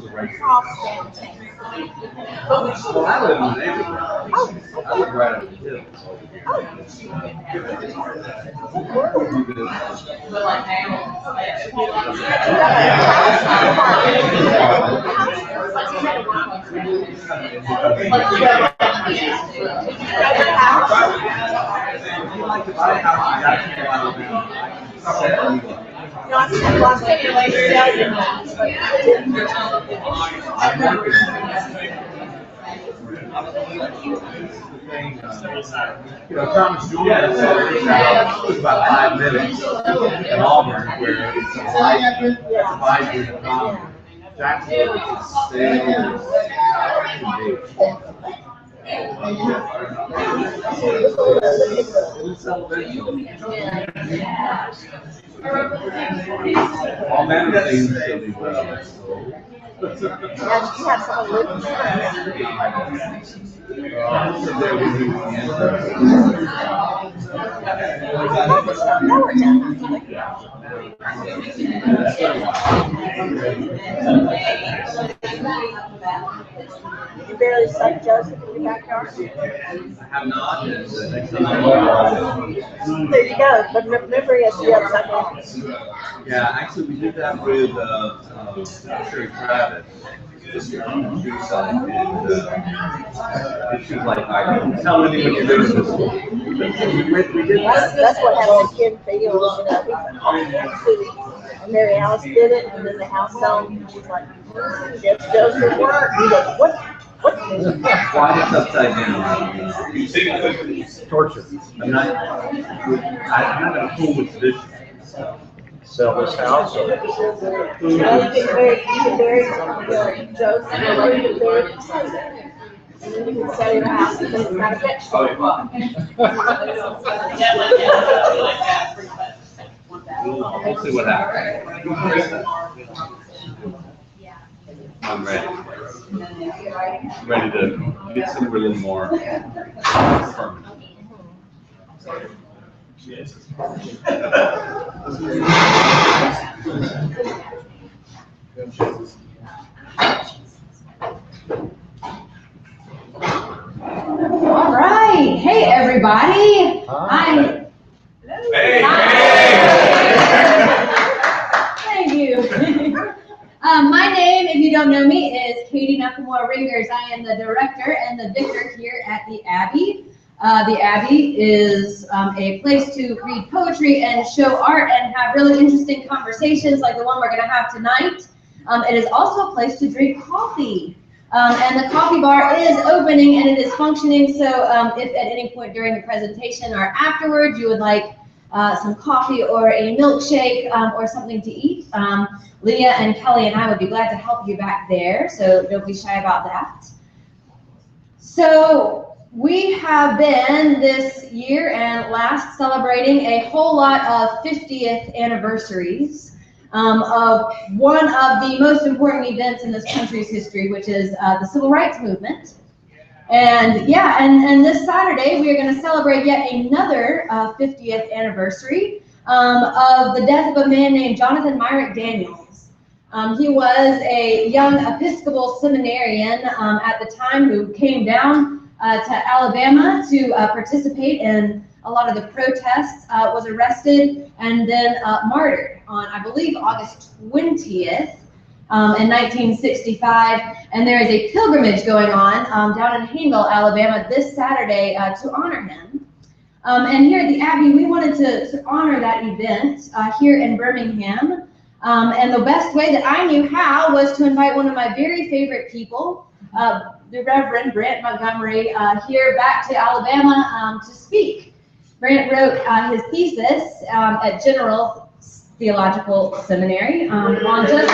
was a regular. Well, I live in the neighborhood. I live right up the hill. No, I'm taking away your Thomas Jordan said it was about 5 minutes in Auburn, where it's a vibrant economy. Jacksonville is stale as can be. All manner of things shall be well. Did you have someone living there? You barely saw Joseph in your backyard? I have not. There you go. But remember, yes, you have something. Yeah, actually, we did that with Curate. This year on the street side, and she was like, tell me what you're doing this week. We did that. That's what happened to Kim Fields, and Mary Alice did it, and then the house sold, and she's like, just Joseph work. He goes, what? Why it's upside down? Torture. I'm not going to fool with this. Sell this house or? You can bury Joseph, or you can bury and then you can sell your house because it's not a vegetable. We'll see what happens. I'm ready. I'm ready to get somewhere a little more permanent. All right. Hey, everybody. Hi. Hey. Thank you. My name, if you don't know me, is Katie Nakamura Ringers. I am the director and the vicar here at the Abbey. The Abbey is a place to read poetry and show art and have really interesting conversations like the one we're going to have tonight. It is also a place to drink coffee. And the coffee bar is opening and it is functioning. So if at any point during the presentation or afterwards you would like some coffee or a milkshake or something to eat, Leah and Kelly and I would be glad to help you back there. So don't be shy about that. So we have been this year and last celebrating a whole lot of 50th anniversaries of one of the most important events in this country's history, which is the Civil Rights Movement. And yeah, and this Saturday we are going to celebrate yet another 50th anniversary of the death of a man named Jonathan Myrick Daniels. He was a young Episcopal seminarian at the time who came down to Alabama to participate in a lot of the protests, was arrested and then martyred on, I believe, August 20th in 1965. And there is a pilgrimage going on down in Hayneville, Alabama this Saturday to honor him. And here at the Abbey, we wanted to honor that event here in Birmingham. And the best way that I knew how was to invite one of my very favorite people, the Rev'd Brandt Montgomery, here back to Alabama to speak. Brandt wrote his thesis at General Theological Seminary on justice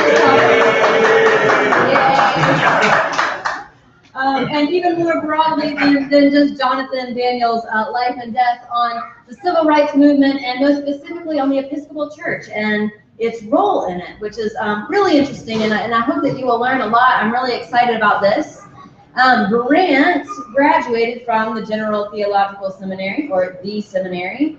and even more broadly than just Jonathan Daniels' life and death on the Civil Rights Movement and most specifically on the Episcopal Church and its role in it, which is really interesting, and I hope that you will learn a lot. I'm really excited about this. Brandt graduated from the General Theological Seminary, or the seminary.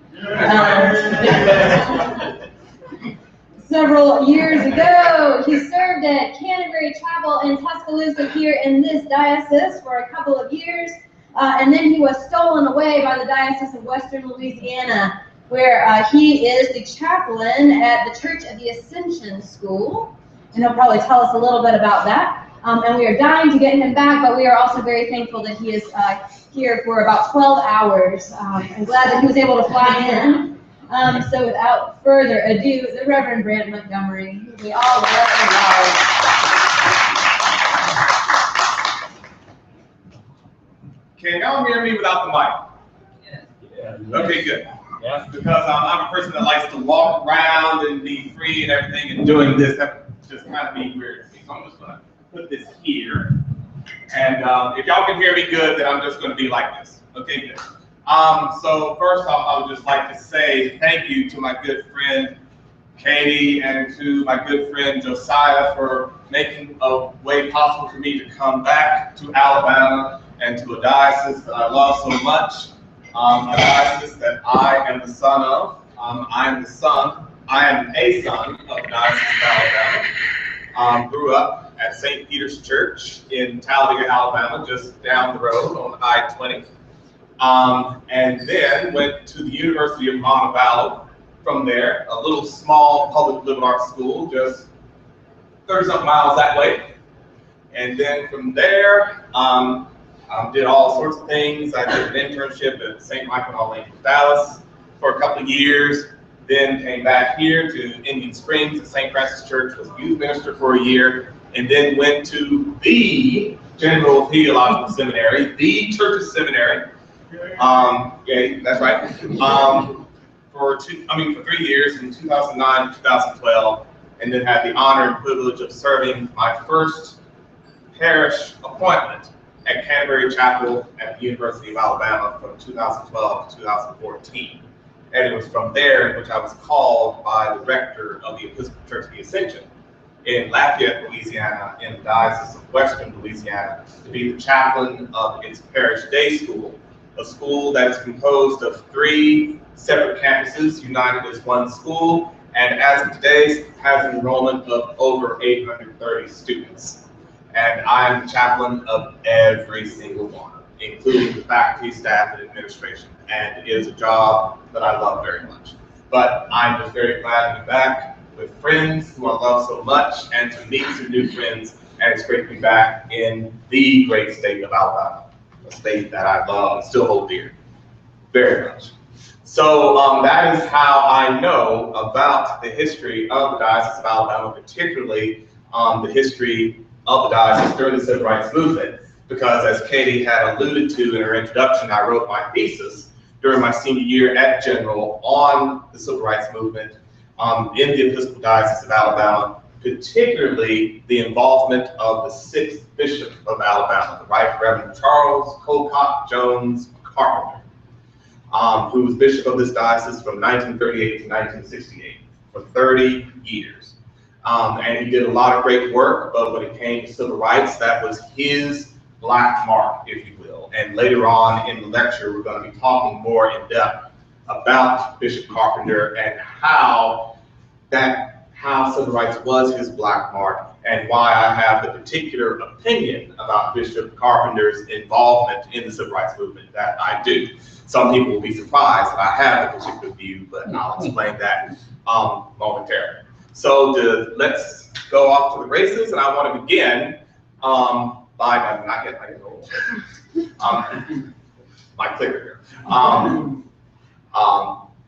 several years ago. He served at Canterbury Chapel in Tuscaloosa here in this diocese for a couple of years, and then he was stolen away by the Diocese of Western Louisiana, where he is the chaplain at the Church of the Ascension School, and he'll probably tell us a little bit about that. And we are dying to get him back, but we are also very thankful that he is here for about 12 hours. I'm glad that he was able to fly in. So without further ado, the Rev'd Brandt Montgomery, who we all love and love. Can y'all hear me without the mic? Yeah. Okay, good. Yeah. Because I'm a person that likes to walk around and be free and everything, and doing this, that just kind of be weird to me. So I'm just gonna put this here. And if y'all can hear me good, then I'm just gonna be like this. Okay, good. So first off, I would just like to say thank you to my good friend Katie and to my good friend Josiah for making a way possible for me to come back to Alabama and to a diocese that I love so much, a diocese that I am the son of. I am a son of the Diocese of Alabama. Grew up at St. Peter's Church in Talladega, Alabama, just down the road on I-20. And then went to the University of Montevallo. From there, a little small public liberal arts school, just 30-something miles that way. And then from there, did all sorts of things. I did an internship at St. Michael and All Saints, Dallas for a couple of years. Then came back here to Indian Springs at St. Francis Church, was a youth minister for a year, and then went to the General Theological Seminary, the Church's Seminary. Yeah, that's right. For 3 years, in 2009 to 2012, and then had the honor and privilege of serving my first parish appointment at Canterbury Chapel at the University of Alabama from 2012 to 2014. And it was from there in which I was called by the rector of the Episcopal Church of the Ascension in Lafayette, Louisiana, in the Diocese of Western Louisiana, to be the chaplain of its parish day school, a school that is composed of 3 separate campuses united as one school, and as of today has an enrollment of over 830 students. And I am the chaplain of every single one, including the faculty, staff, and administration. And it is a job that I love very much. But I'm just very glad to be back with friends who I love so much and to meet some new friends. And it's great to be back in the great state of Alabama, a state that I love and still hold dear very much. So that is how I know about the history of the Diocese of Alabama, particularly the history of the diocese during the Civil Rights Movement, because as Katie had alluded to in her introduction, I wrote my thesis during my senior year at General on the Civil Rights Movement in the Episcopal Diocese of Alabama, particularly the involvement of the 6th Bishop of Alabama, the Right Reverend Charles Colcott Jones Carpenter, who was Bishop of this diocese from 1938 to 1968 for 30 years. And he did a lot of great work, but when it came to civil rights, that was his black mark, if you will. And later on in the lecture, we're going to be talking more in depth about Bishop Carpenter and how civil rights was his black mark, and why I have the particular opinion about Bishop Carpenter's involvement in the civil rights movement that I do. Some people will be surprised that I have a particular view, but I'll explain that momentarily. So let's go off to the races, and I want to begin by not getting my clicker here.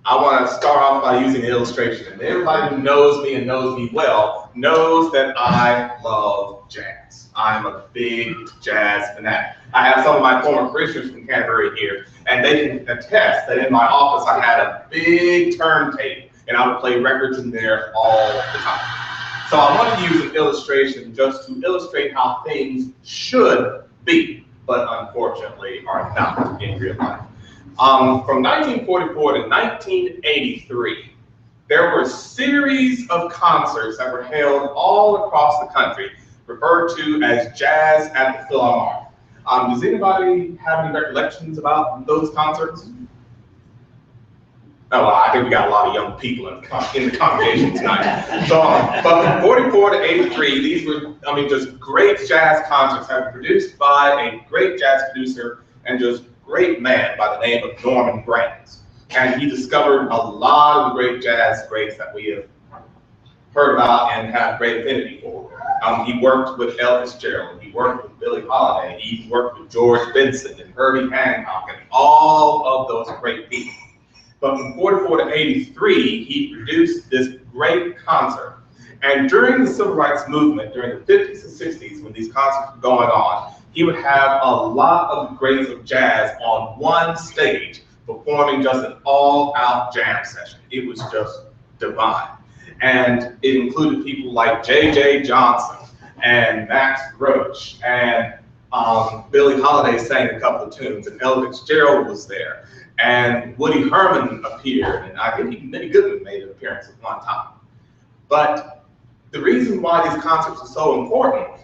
I want to start off by using an illustration. And everybody who knows me and knows me well knows that I love jazz. I'm a big jazz fanatic. I have some of my former parishioners from Canterbury here, and they can attest that in my office I had a big turntable, and I would play records in there all the time. So I want to use an illustration just to illustrate how things should be, but unfortunately are not in real life. From 1944 to 1983, there were a series of concerts that were held all across the country, referred to as Jazz at the Philharmonic. Does anybody have any recollections about those concerts? Oh, well, I think we got a lot of young people in the congregation tonight. So, but from 44 to 83, these were, I mean, just great jazz concerts that were produced by a great jazz producer and just great man by the name of Rev'd Brandt. And he discovered a lot of the great jazz greats that we have heard about and have great affinity for. He worked with Fitzgerald, he worked with Billie Holiday, he worked with George Benson and Herbie Hancock and all of those great people. But from 44 to 83, he produced this great concert. And during the Civil Rights Movement, during the 50s and 60s, when these concerts were going on, he would have a lot of the greats of jazz on one stage, performing just an all-out jam session. It was just divine. And it included people like J.J. Johnson and Max Roach, and Billie Holiday sang a couple of tunes, and Ella Fitzgerald was there. And Woody Herman appeared, and I think even Benny Goodman made an appearance at one time. But the reason why these concerts are so important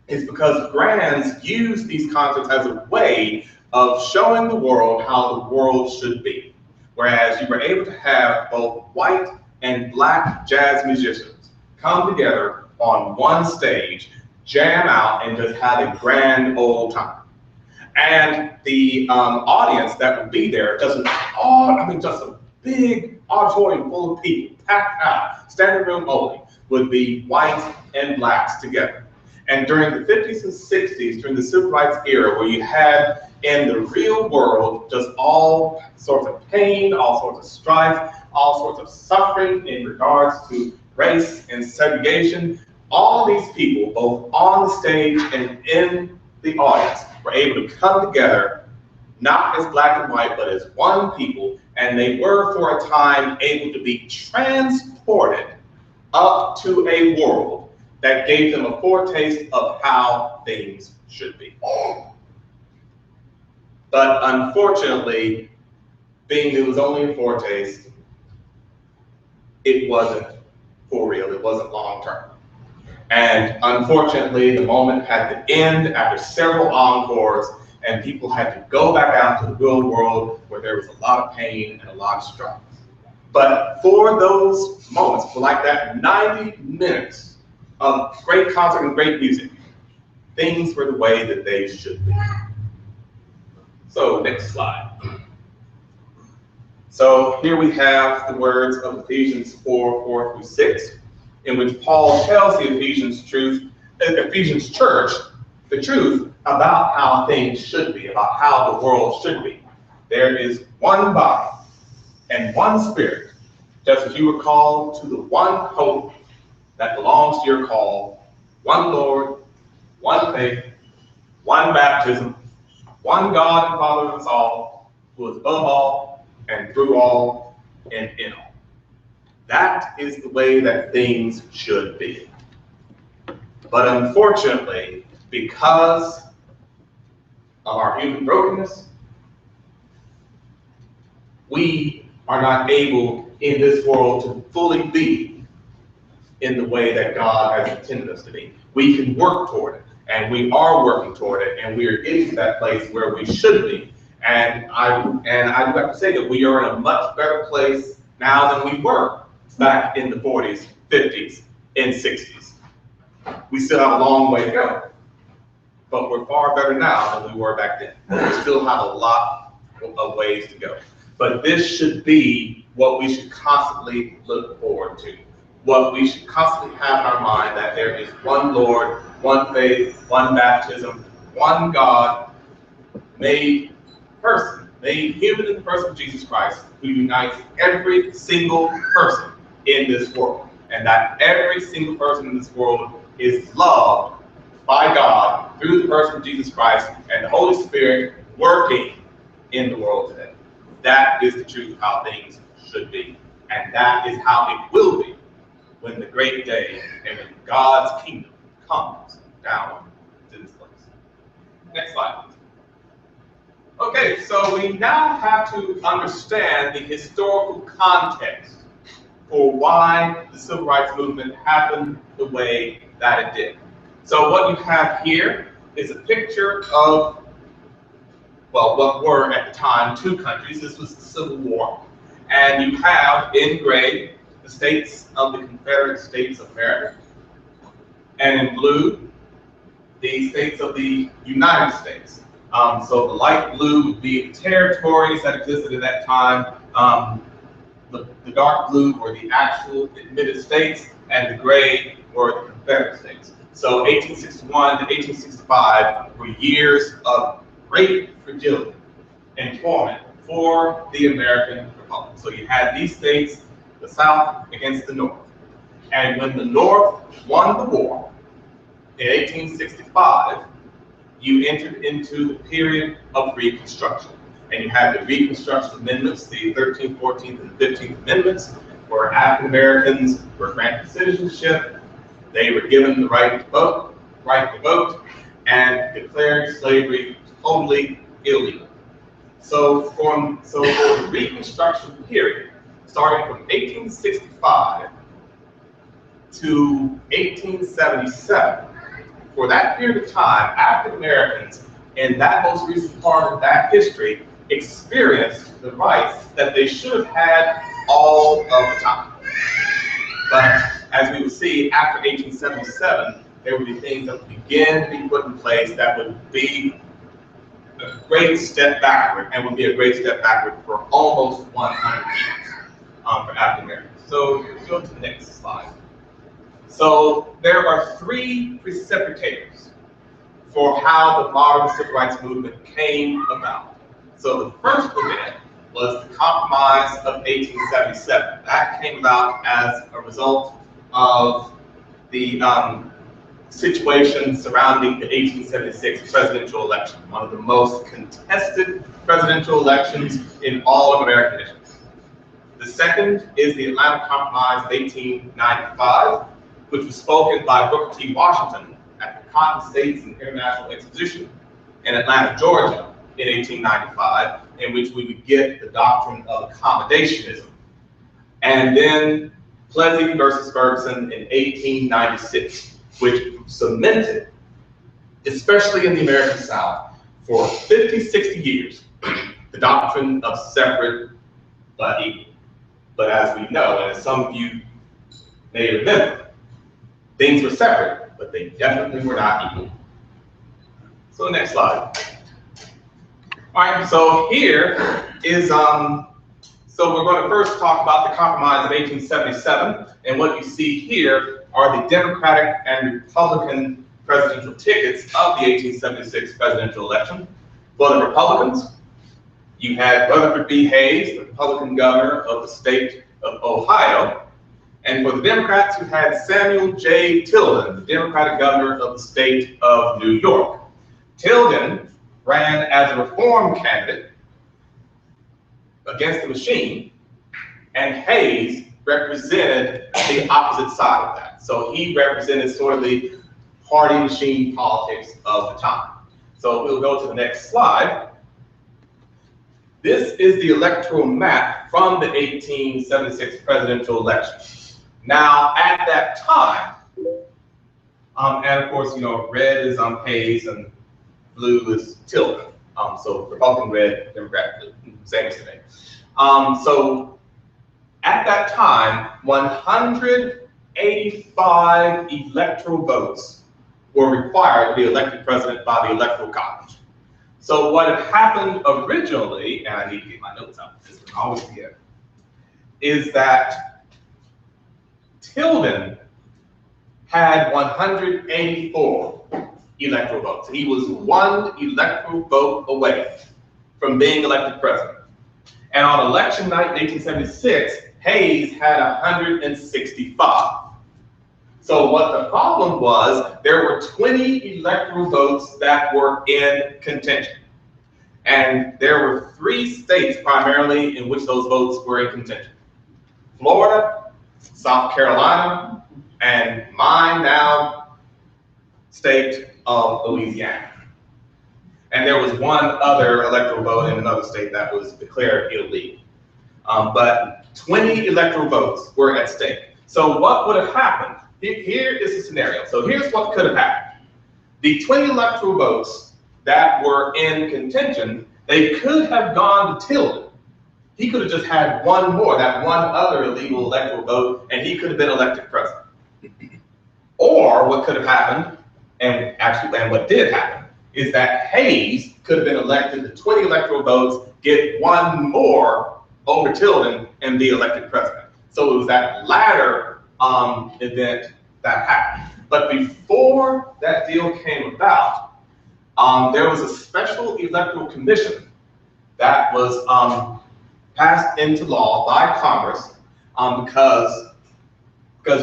is because Grands used these concerts as a way of showing the world how the world should be. Whereas you were able to have both white and black jazz musicians come together on one stage, jam out, and just have a grand old time. And the audience that would be there, just a big auditorium full of people, packed out, standing room only, would be whites and blacks together. And during the 50s and 60s, during the Civil Rights era, where you had in the real world just all sorts of pain, all sorts of strife, all sorts of suffering in regards to race and segregation, all these people, both on the stage and in the audience, were able to come together, not as black and white, but as one people, and they were for a time able to be transported up to a world that gave them a foretaste of how things should be. But unfortunately, being it was only a foretaste, it wasn't for real, it wasn't long term. And unfortunately, the moment had to end after several encores, and people had to go back out to the real world where there was a lot of pain and a lot of strife. But for those moments, for like that 90 minutes of great concert and great music, things were the way that they should be. So next slide. So here we have the words of Ephesians 4:4-6, in which Paul tells the Ephesians church the truth about how things should be, about how the world should be. There is one body and one spirit, just as you were called to the one hope that belongs to your call, one Lord, one faith, one baptism, one God and Father of us all, who is above all and through all and in all. That is the way that things should be. But unfortunately, because of our human brokenness, we are not able in this world to fully be in the way that God has intended us to be. We can work toward it, and we are working toward it, and we are getting to that place where we should be. And I would have to say that we are in a much better place now than we were back in the 40s, 50s, and 60s. We still have a long way to go, but we're far better now than we were back then. We still have a lot of ways to go. But this should be what we should constantly look forward to. What we should constantly have in our mind, that there is one Lord, one faith, one baptism, one God, made person, made human in the person of Jesus Christ, who unites every single person in this world. And that every single person in this world is loved by God through the person of Jesus Christ and the Holy Spirit working in the world today. That is the truth of how things should be. And that is how it will be when the great day and when God's kingdom comes down to this place. Next slide, please. Okay, so we now have to understand the historical context for why the Civil Rights Movement happened the way that it did. So what you have here is a picture of, well, what were at the time two countries. This was the Civil War. And you have in gray the states of the Confederate States of America, and in blue the states of the United States. So the light blue would be the territories that existed at that time. The dark blue were the actual admitted states, and the gray were the Confederate States. So 1861 to 1865 were years of great fragility and torment for the American Republic. So you had these states, the South against the North. And when the North won the war in 1865, you entered into the period of Reconstruction. And you had the Reconstruction Amendments, the 13th, 14th, and 15th Amendments, where African Americans were granted citizenship. They were given the right to vote, and declared slavery totally illegal. So for the Reconstruction period, starting from 1865 to 1877, for that period of time, African Americans in that most recent part of that history experienced the rights that they should have had all of the time. But as we would see after 1877, there would be things that would begin to be put in place that would be a great step backward, and would be a great step backward for almost 100 years for African Americans. So go to the next slide. So there are three precipitators for how the modern civil rights movement came about. So the first event was the Compromise of 1877. That came about as a result of the situation surrounding the 1876 presidential election, one of the most contested presidential elections in all of American history. The second is the Atlanta Compromise of 1895, which was spoken by Booker T. Washington at the Cotton States and International Exposition in Atlanta, Georgia in 1895, in which we would get the doctrine of accommodationism. And then Plessy versus Ferguson in 1896, which cemented, especially in the American South, for 50, 60 years, the doctrine of separate but equal. But as we know, and as some of you may remember, things were separate, but they definitely were not equal. So next slide. All right, so here is, so we're going to first talk about the Compromise of 1877, and what you see here are the Democratic and Republican presidential tickets of the 1876 presidential election. For the Republicans, you had Rutherford B. Hayes, the Republican governor of the state of Ohio, and for the Democrats, you had Samuel J. Tilden, the Democratic governor of the state of New York. Tilden ran as a reform candidate against the machine, and Hayes represented the opposite side of that. So he represented sort of the party machine politics of the time. So we'll go to the next slide. This is the electoral map from the 1876 presidential election. Now, at that time, and of course, you know, red is Hayes and blue is Tilden. So Republican red, Democrat blue, same as today. So at that time, 185 electoral votes were required to be elected president by the Electoral College. So what had happened originally, and I need to get my notes out, this can always forget, is that Tilden had 184 electoral votes. He was one electoral vote away from being elected president. And on election night in 1876, Hayes had 165. So what the problem was, there were 20 electoral votes that were in contention. And there were 3 states primarily in which those votes were in contention: Florida, South Carolina, and my now state of Louisiana. And there was one other electoral vote in another state that was declared illegal. But 20 electoral votes were at stake. So what would have happened? Here is the scenario. So here's what could have happened. The 20 electoral votes that were in contention, they could have gone to Tilden, he could have just had one more, that one other illegal electoral vote, and he could have been elected president. Or what could have happened, and what did happen, is that Hayes could have been elected to 20 electoral votes, get one more over Tilden, and be elected president. So it was that latter event that happened. But before that deal came about, there was a special electoral commission that was passed into law by Congress because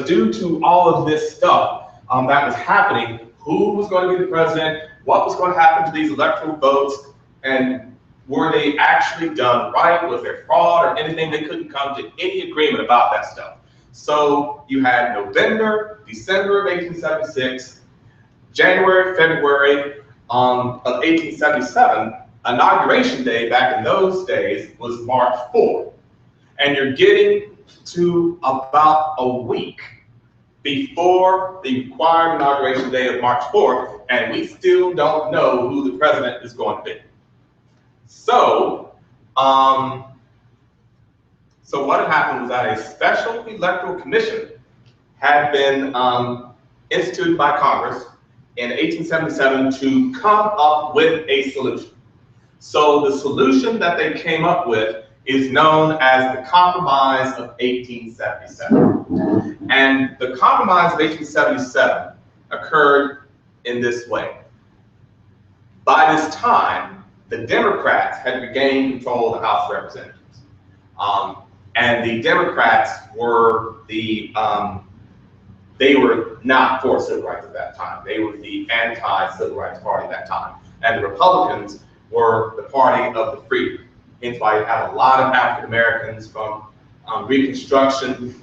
due to all of this stuff that was happening, who was going to be the president, what was going to happen to these electoral votes, and were they actually done right? Was there fraud or anything? They couldn't come to any agreement about that stuff. So you had November, December of 1876, January, February of 1877. Inauguration day back in those days was March 4th. And you're getting to about a week before the required inauguration day of March 4th, and we still don't know who the president is going to be. So, so what had happened was that a special electoral commission had been instituted by Congress in 1877 to come up with a solution. So the solution that they came up with is known as the Compromise of 1877. And the Compromise of 1877 occurred in this way. By this time, the Democrats had regained control of the House of Representatives. And the Democrats were they were not for civil rights at that time. They were the anti-civil rights party at that time. And the Republicans were the party of the free. Hence why you have a lot of African Americans from Reconstruction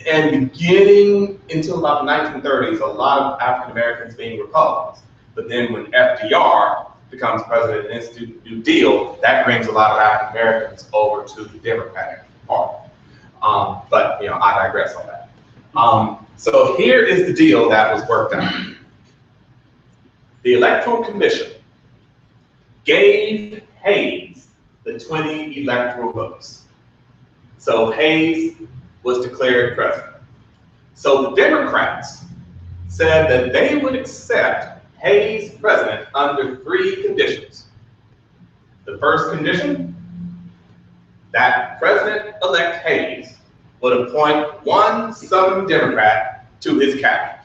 and beginning until about the 1930s, a lot of African Americans being Republicans. But then when FDR becomes president and institutes the New Deal, that brings a lot of African Americans over to the Democratic Party. But you know, I digress on that. So here is the deal that was worked out. The Electoral Commission gave Hayes the 20 electoral votes. So Hayes was declared president. So the Democrats said that they would accept Hayes president under 3 conditions. The first condition, that President-elect Hayes would appoint one Southern Democrat to his cabinet.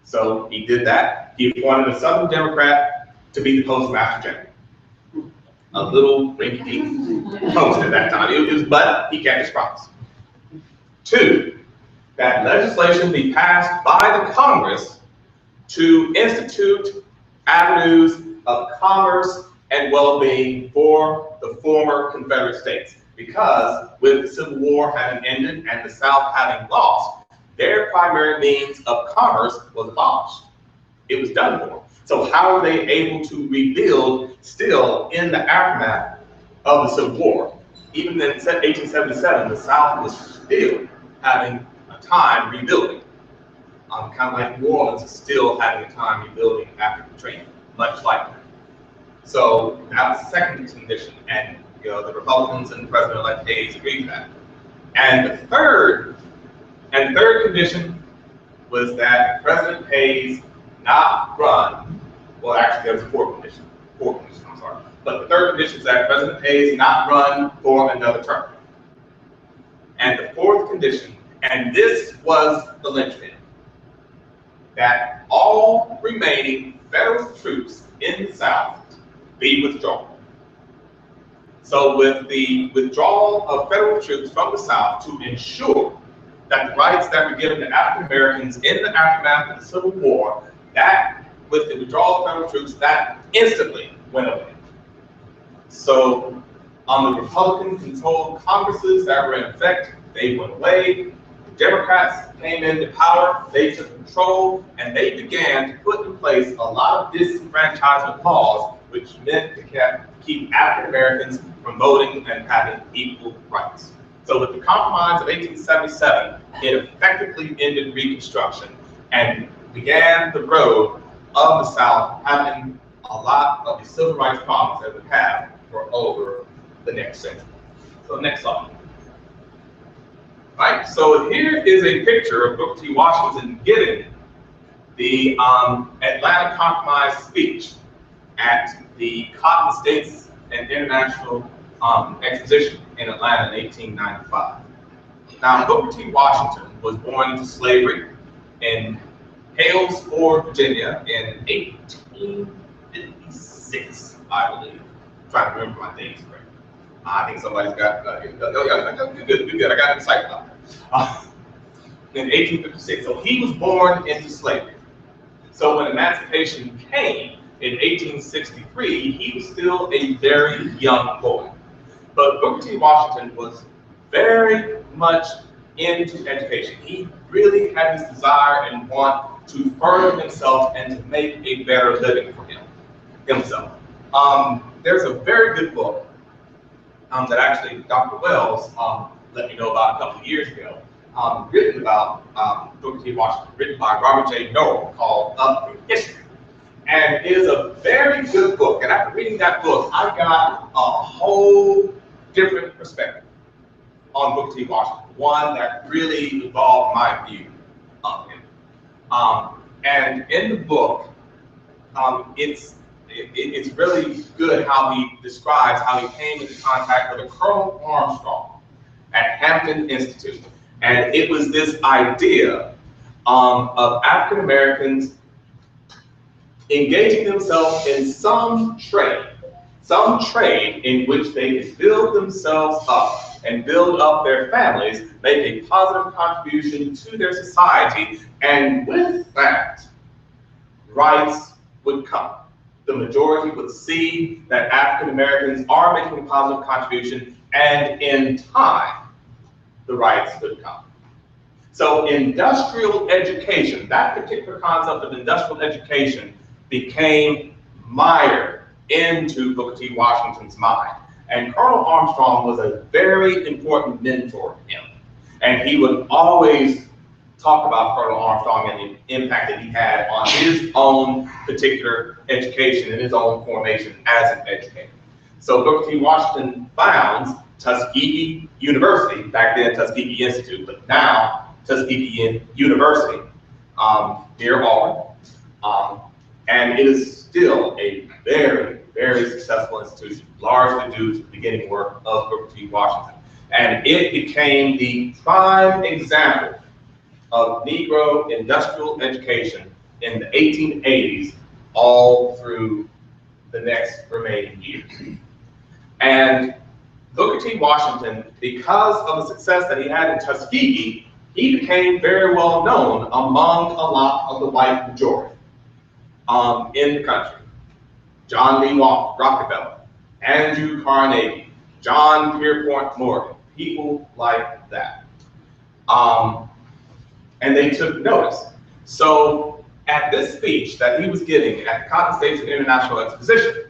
So he did that. He appointed a Southern Democrat to be the Postmaster General. A little rinky-dink post at that time. But he kept his promise. 2, that legislation be passed by the Congress to institute avenues of commerce and well-being for the former Confederate states. Because with the Civil War having ended and the South having lost, their primary means of commerce was abolished. It was done for. So how are they able to rebuild still in the aftermath of the Civil War? Even in 1877, the South was still having a time rebuilding. Kind of like New Orleans is still having a time rebuilding after Katrina, much like that. So that was the second condition, and you know, the Republicans and President-elect Hayes agreed to that. And the third condition was that President Hayes not run. Well, actually, there was 4 conditions. 4 conditions, I'm sorry. But the third condition is that President Hayes not run for another term. And the 4th condition, and this was the linchpin, that all remaining federal troops in the South be withdrawn. So with the withdrawal of federal troops from the South to ensure that the rights that were given to African Americans in the aftermath of the Civil War, that with the withdrawal of federal troops, that instantly went away. So on the Republican-controlled Congresses that were in effect, they went away. The Democrats came into power, they took control, and they began to put in place a lot of disenfranchisement laws, which meant to keep African Americans from voting and having equal rights. So with the Compromise of 1877, it effectively ended Reconstruction and began the road of the South having a lot of the civil rights problems that we have for over the next century. So next slide. Right, so here is a picture of Booker T. Washington giving the Atlanta Compromise speech at the Cotton States and International Exposition in Atlanta in 1895. Now, Booker T. Washington was born into slavery in Hales Ford, Virginia in 1856, I believe. I'm trying to remember my dates correct. I think somebody's got, good, I got it psyched up. In 1856, so he was born into slavery. So when emancipation came in 1863, he was still a very young boy. But Booker T. Washington was very much into education. He really had this desire and want to further himself and to make a better living for himself. There's a very good book that actually Dr. Wells let me know about a couple of years ago, written about Booker T. Washington, written by Robert J. Norrell, called Up Through History. And it is a very good book. And after reading that book, I got a whole different perspective on Booker T. Washington, one that really evolved my view of him. And in the book, it's really good how he describes how he came into contact with a Colonel Armstrong at Hampton Institute. And it was this idea of African Americans engaging themselves in some trade in which they could build themselves up and build up their families, make a positive contribution to their society, and with that, rights would come. The majority would see that African Americans are making a positive contribution, and in time, the rights would come. So industrial education, that particular concept of industrial education became mired into Booker T. Washington's mind. And Colonel Armstrong was a very important mentor to him. And he would always talk about Colonel Armstrong and the impact that he had on his own particular education and his own formation as an educator. So Booker T. Washington founds Tuskegee University, back then Tuskegee Institute, but now Tuskegee University near Auburn. And it is still a very, very successful institution, largely due to the beginning work of Booker T. Washington. And it became the prime example of Negro industrial education in the 1880s all through the next remaining years. And Booker T. Washington, because of the success that he had in Tuskegee, he became very well known among a lot of the white majority in the country. John Lee Rockefeller, Andrew Carnegie, John Pierpont Morgan, people like that. And they took notice. So at this speech that he was giving at the Cotton States and International Exposition,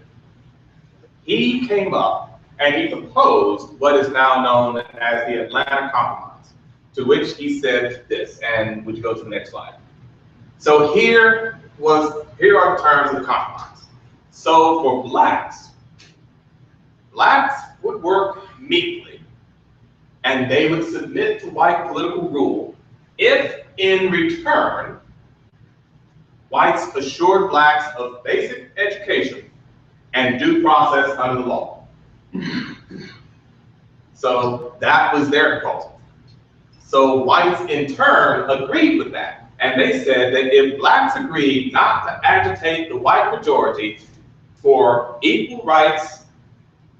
he came up and he proposed what is now known as the Atlanta Compromise, to which he said this, and would you go to the next slide? So here are the terms of the compromise. So for blacks would work meekly, and they would submit to white political rule if, in return, whites assured blacks of basic education and due process under the law. So that was their proposal. So whites, in turn, agreed with that. And they said that if blacks agreed not to agitate the white majority for equal rights,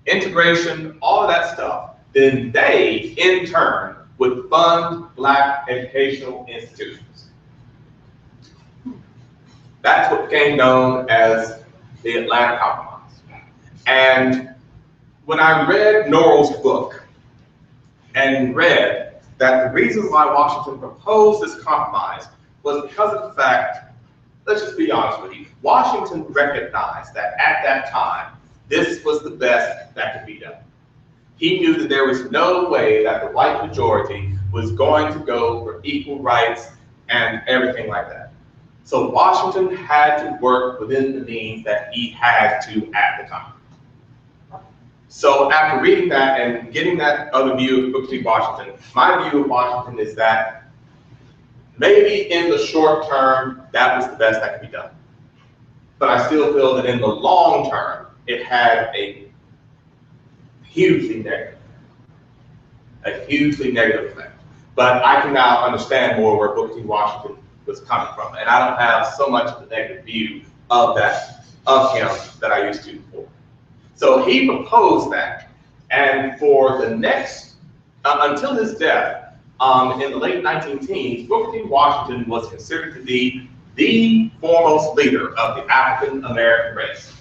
integration, all of that stuff, then they, in turn, would fund black educational institutions. That's what became known as the Atlanta Compromise. And when I read Norrell's book and read that the reasons why Washington proposed this compromise was because of the fact, let's just be honest with you, Washington recognized that at that time, this was the best that could be done. He knew that there was no way that the white majority was going to go for equal rights and everything like that. So Washington had to work within the means that he had to at the time. So after reading that and getting that other view of Booker T. Washington, my view of Washington is that maybe in the short term, that was the best that could be done. But I still feel that in the long term, it had a hugely negative effect. But I can now understand more where Booker T. Washington was coming from. And I don't have so much of a negative view of him that I used to before. So he proposed that. And for the next, until his death, in the late 19-teens, Booker T. Washington was considered to be the foremost leader of the African American race.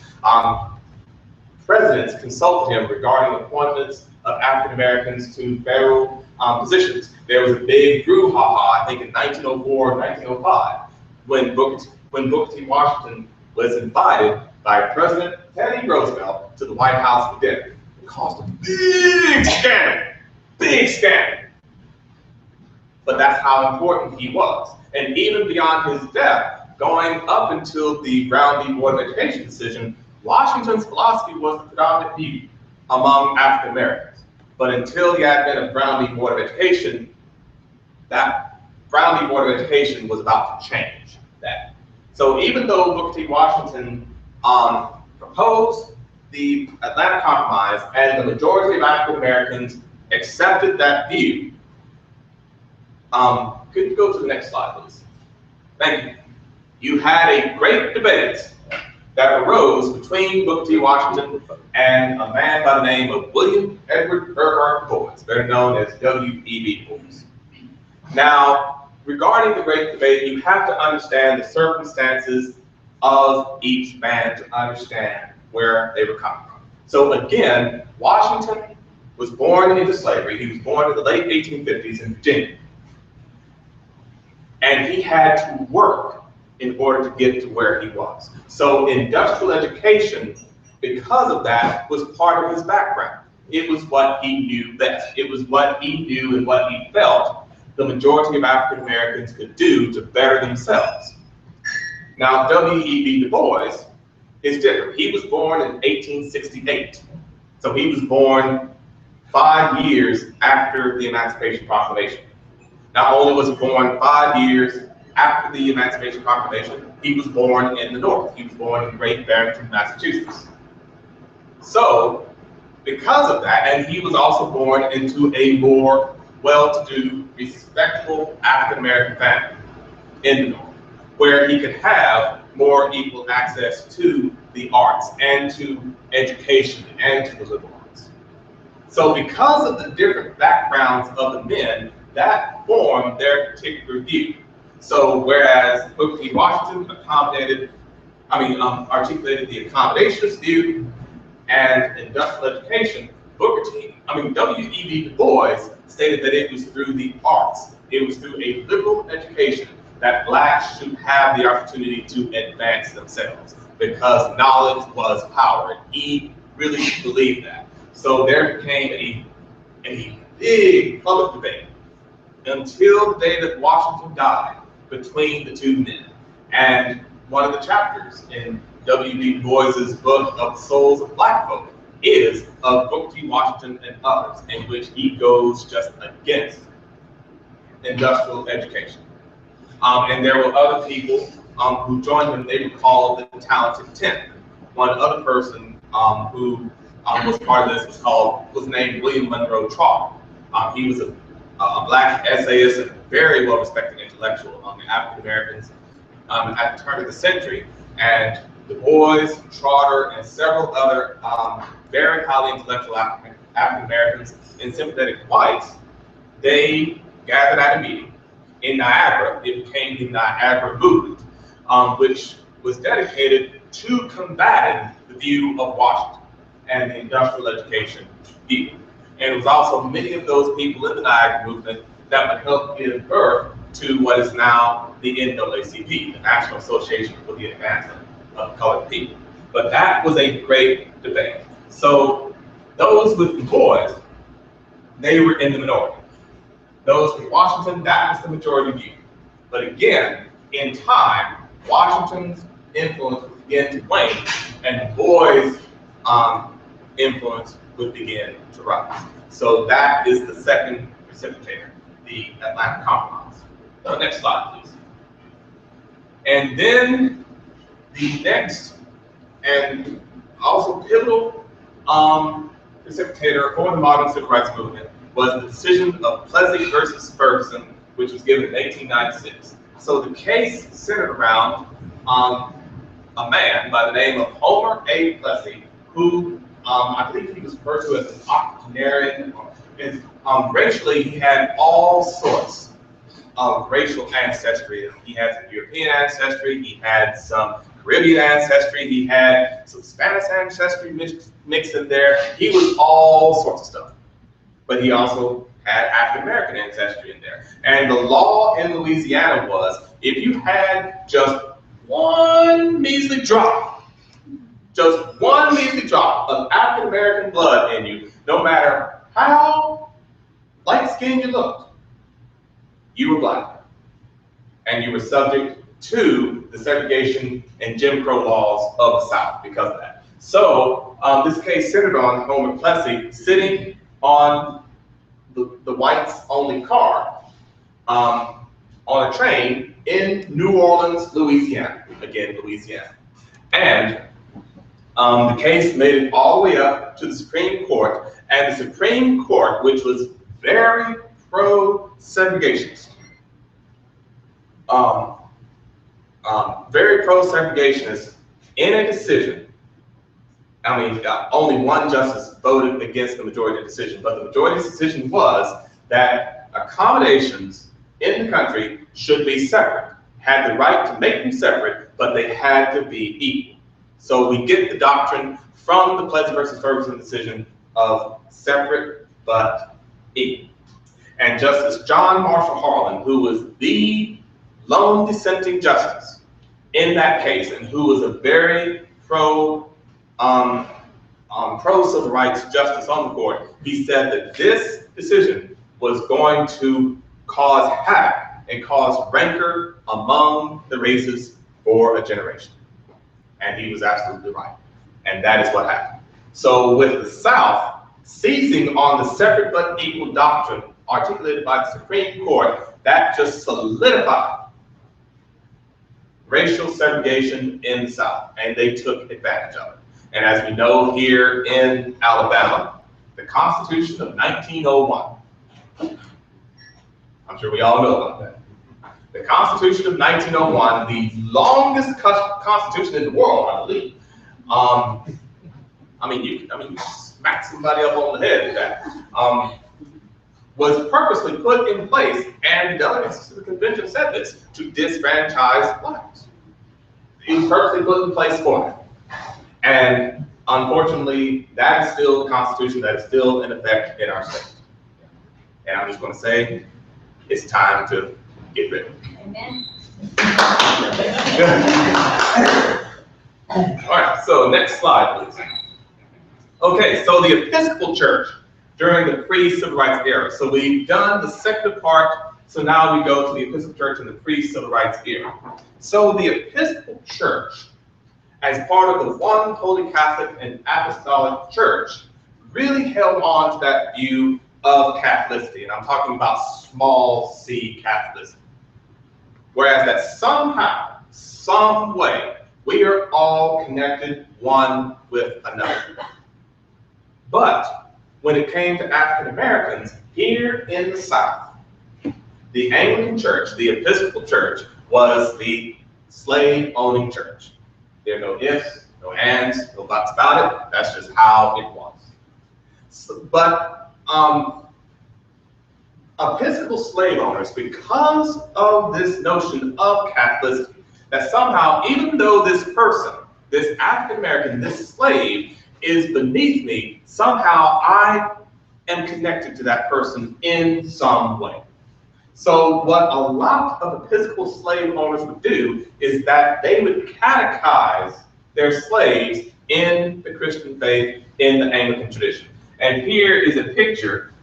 Presidents consulted him regarding appointments of African Americans to federal positions. There was a big brouhaha, I think in 1904, 1905, when Booker T. Washington was invited by President Teddy Roosevelt to the White House for dinner. It caused a big scandal. But that's how important he was. And even beyond his death, going up until the Brown v. Board of Education decision, Washington's philosophy was the predominant view among African Americans. But until the advent of Brown v. Board of Education, that Brown v. Board of Education was about to change that. So even though Booker T. Washington proposed the Atlanta Compromise and the majority of African Americans accepted that view, could you go to the next slide, please? Thank you. You had a great debate that arose between Booker T. Washington and a man by the name of William Edward Herbert Bois, better known as W.E.B. Bois. Now, regarding the great debate, you have to understand the circumstances of each man to understand where they were coming from. So again, Washington was born into slavery. He was born in the late 1850s in Virginia. And he had to work in order to get to where he was. So industrial education, because of that, was part of his background. It was what he knew best. It was what he knew and what he felt the majority of African Americans could do to better themselves. Now, W.E.B. Du Bois is different. He was born in 1868. So he was born 5 years after the Emancipation Proclamation. Not only was he born 5 years after the Emancipation Proclamation, he was born in the North. He was born in Great Barrington, Massachusetts. So, because of that, and he was also born into a more well-to-do, respectable African-American family in the North, where he could have more equal access to the arts and to education and to the liberal arts. So because of the different backgrounds of the men, that formed their particular view. So whereas Booker T. Washington articulated the accommodationist view and industrial education, W.E.B. Du Bois stated that it was through the arts, it was through a liberal education that blacks should have the opportunity to advance themselves because knowledge was power. And he really believed that. So there became a big public debate until the day that Washington died between the two men. And one of the chapters in W.B. Du Bois's book of the Souls of Black Folk is of Booker T. Washington and others, in which he goes just against industrial education. And there were other people who joined him. They were called the Talented Ten. One other person who was part of this was named William Monroe Trotter. He was a black essayist and very well-respected intellectual among the African Americans at the turn of the century. And Du Bois, Trotter, and several other very highly intellectual African Americans and sympathetic whites, they gathered at a meeting in Niagara. It became the Niagara Movement, which was dedicated to combating the view of Washington and the industrial education view. And it was also many of those people in the Niagara Movement that would help give birth to what is now the NAACP, the National Association for the Advancement of Colored People. But that was a great debate. So those with Du Bois, they were in the minority. Those with Washington, that was the majority view. But again, in time, Washington's influence began to wane, and Du Bois' influence would begin to rise. So that is the second precipitator, the Atlantic Compromise. So next slide, please. And then the next and also pivotal precipitator for the modern civil rights movement was the decision of Plessy versus Ferguson, which was given in 1896. So the case centered around a man by the name of Homer A. Plessy, who I believe he was referred to as an octogenarian. Racially, he had all sorts of racial ancestry. He had some European ancestry, he had some Caribbean ancestry, he had some Spanish ancestry mixed in there. He was all sorts of stuff. But he also had African American ancestry in there. And the law in Louisiana was, if you had just one measly drop of African American blood in you, no matter how light-skinned you looked, you were black. And you were subject to the segregation and Jim Crow laws of the South because of that. So this case centered on Homer Plessy sitting on the whites-only car on a train in New Orleans, Louisiana. Again, Louisiana. And the case made it all the way up to the Supreme Court, and the Supreme Court, which was very pro-segregationist, in a decision, only one justice voted against the majority decision, but the majority decision was that accommodations in the country should be separate, had the right to make them separate, but they had to be equal. So we get the doctrine from the Plessy versus Ferguson decision of separate but equal. And Justice John Marshall Harlan, who was the lone dissenting justice in that case, and who was a very pro-civil rights justice on the court, he said that this decision was going to cause havoc and cause rancor among the races for a generation. And he was absolutely right. And that is what happened. So with the South seizing on the separate but equal doctrine articulated by the Supreme Court, that just solidified racial segregation in the South, and they took advantage of it. And as we know here in Alabama, the Constitution of 1901, I'm sure we all know about that. The Constitution of 1901, the longest constitution in the world, I believe. You smack somebody up on the head with that. Was purposely put in place, and the delegates to the convention said this, to disfranchise blacks. It was purposely put in place for them. And unfortunately, that is still the Constitution that is still in effect in our state. And I'm just going to say, it's time to get rid of it. Amen. All right, so next slide, please. Okay, so the Episcopal Church during the pre-civil rights era. So we've done the secular part, so now we go to the Episcopal Church in the pre-civil rights era. So the Episcopal Church, as part of the one Holy Catholic and Apostolic Church, really held on to that view of Catholicity, and I'm talking about small c Catholicity. Whereas that somehow, some way, we are all connected one with another. But when it came to African Americans here in the South, the Anglican Church, the Episcopal Church, was the slave-owning church. There are no ifs, no ands, no buts about it. That's just how it was. So, but Episcopal slave owners, because of this notion of Catholicity, that somehow, even though this person, this African American, this slave, is beneath me, somehow I am connected to that person in some way. So what a lot of Episcopal slave owners would do is that they would catechize their slaves in the Christian faith, in the Anglican tradition. And here is a picture.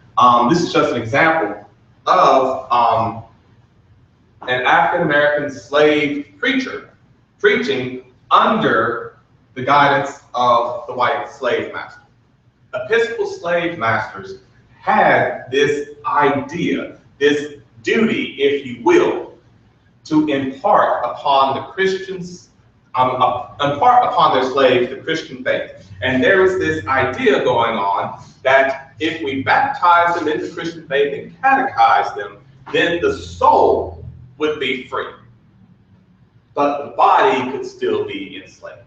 This is just an example of an African-American slave preacher preaching under the guidance of the white slave master. Episcopal slave masters had this idea, this duty, if you will, to impart upon the Christians, impart upon their slaves the Christian faith. And there was this idea going on that if we baptize them into Christian faith and catechize them, then the soul would be free, but the body could still be enslaved.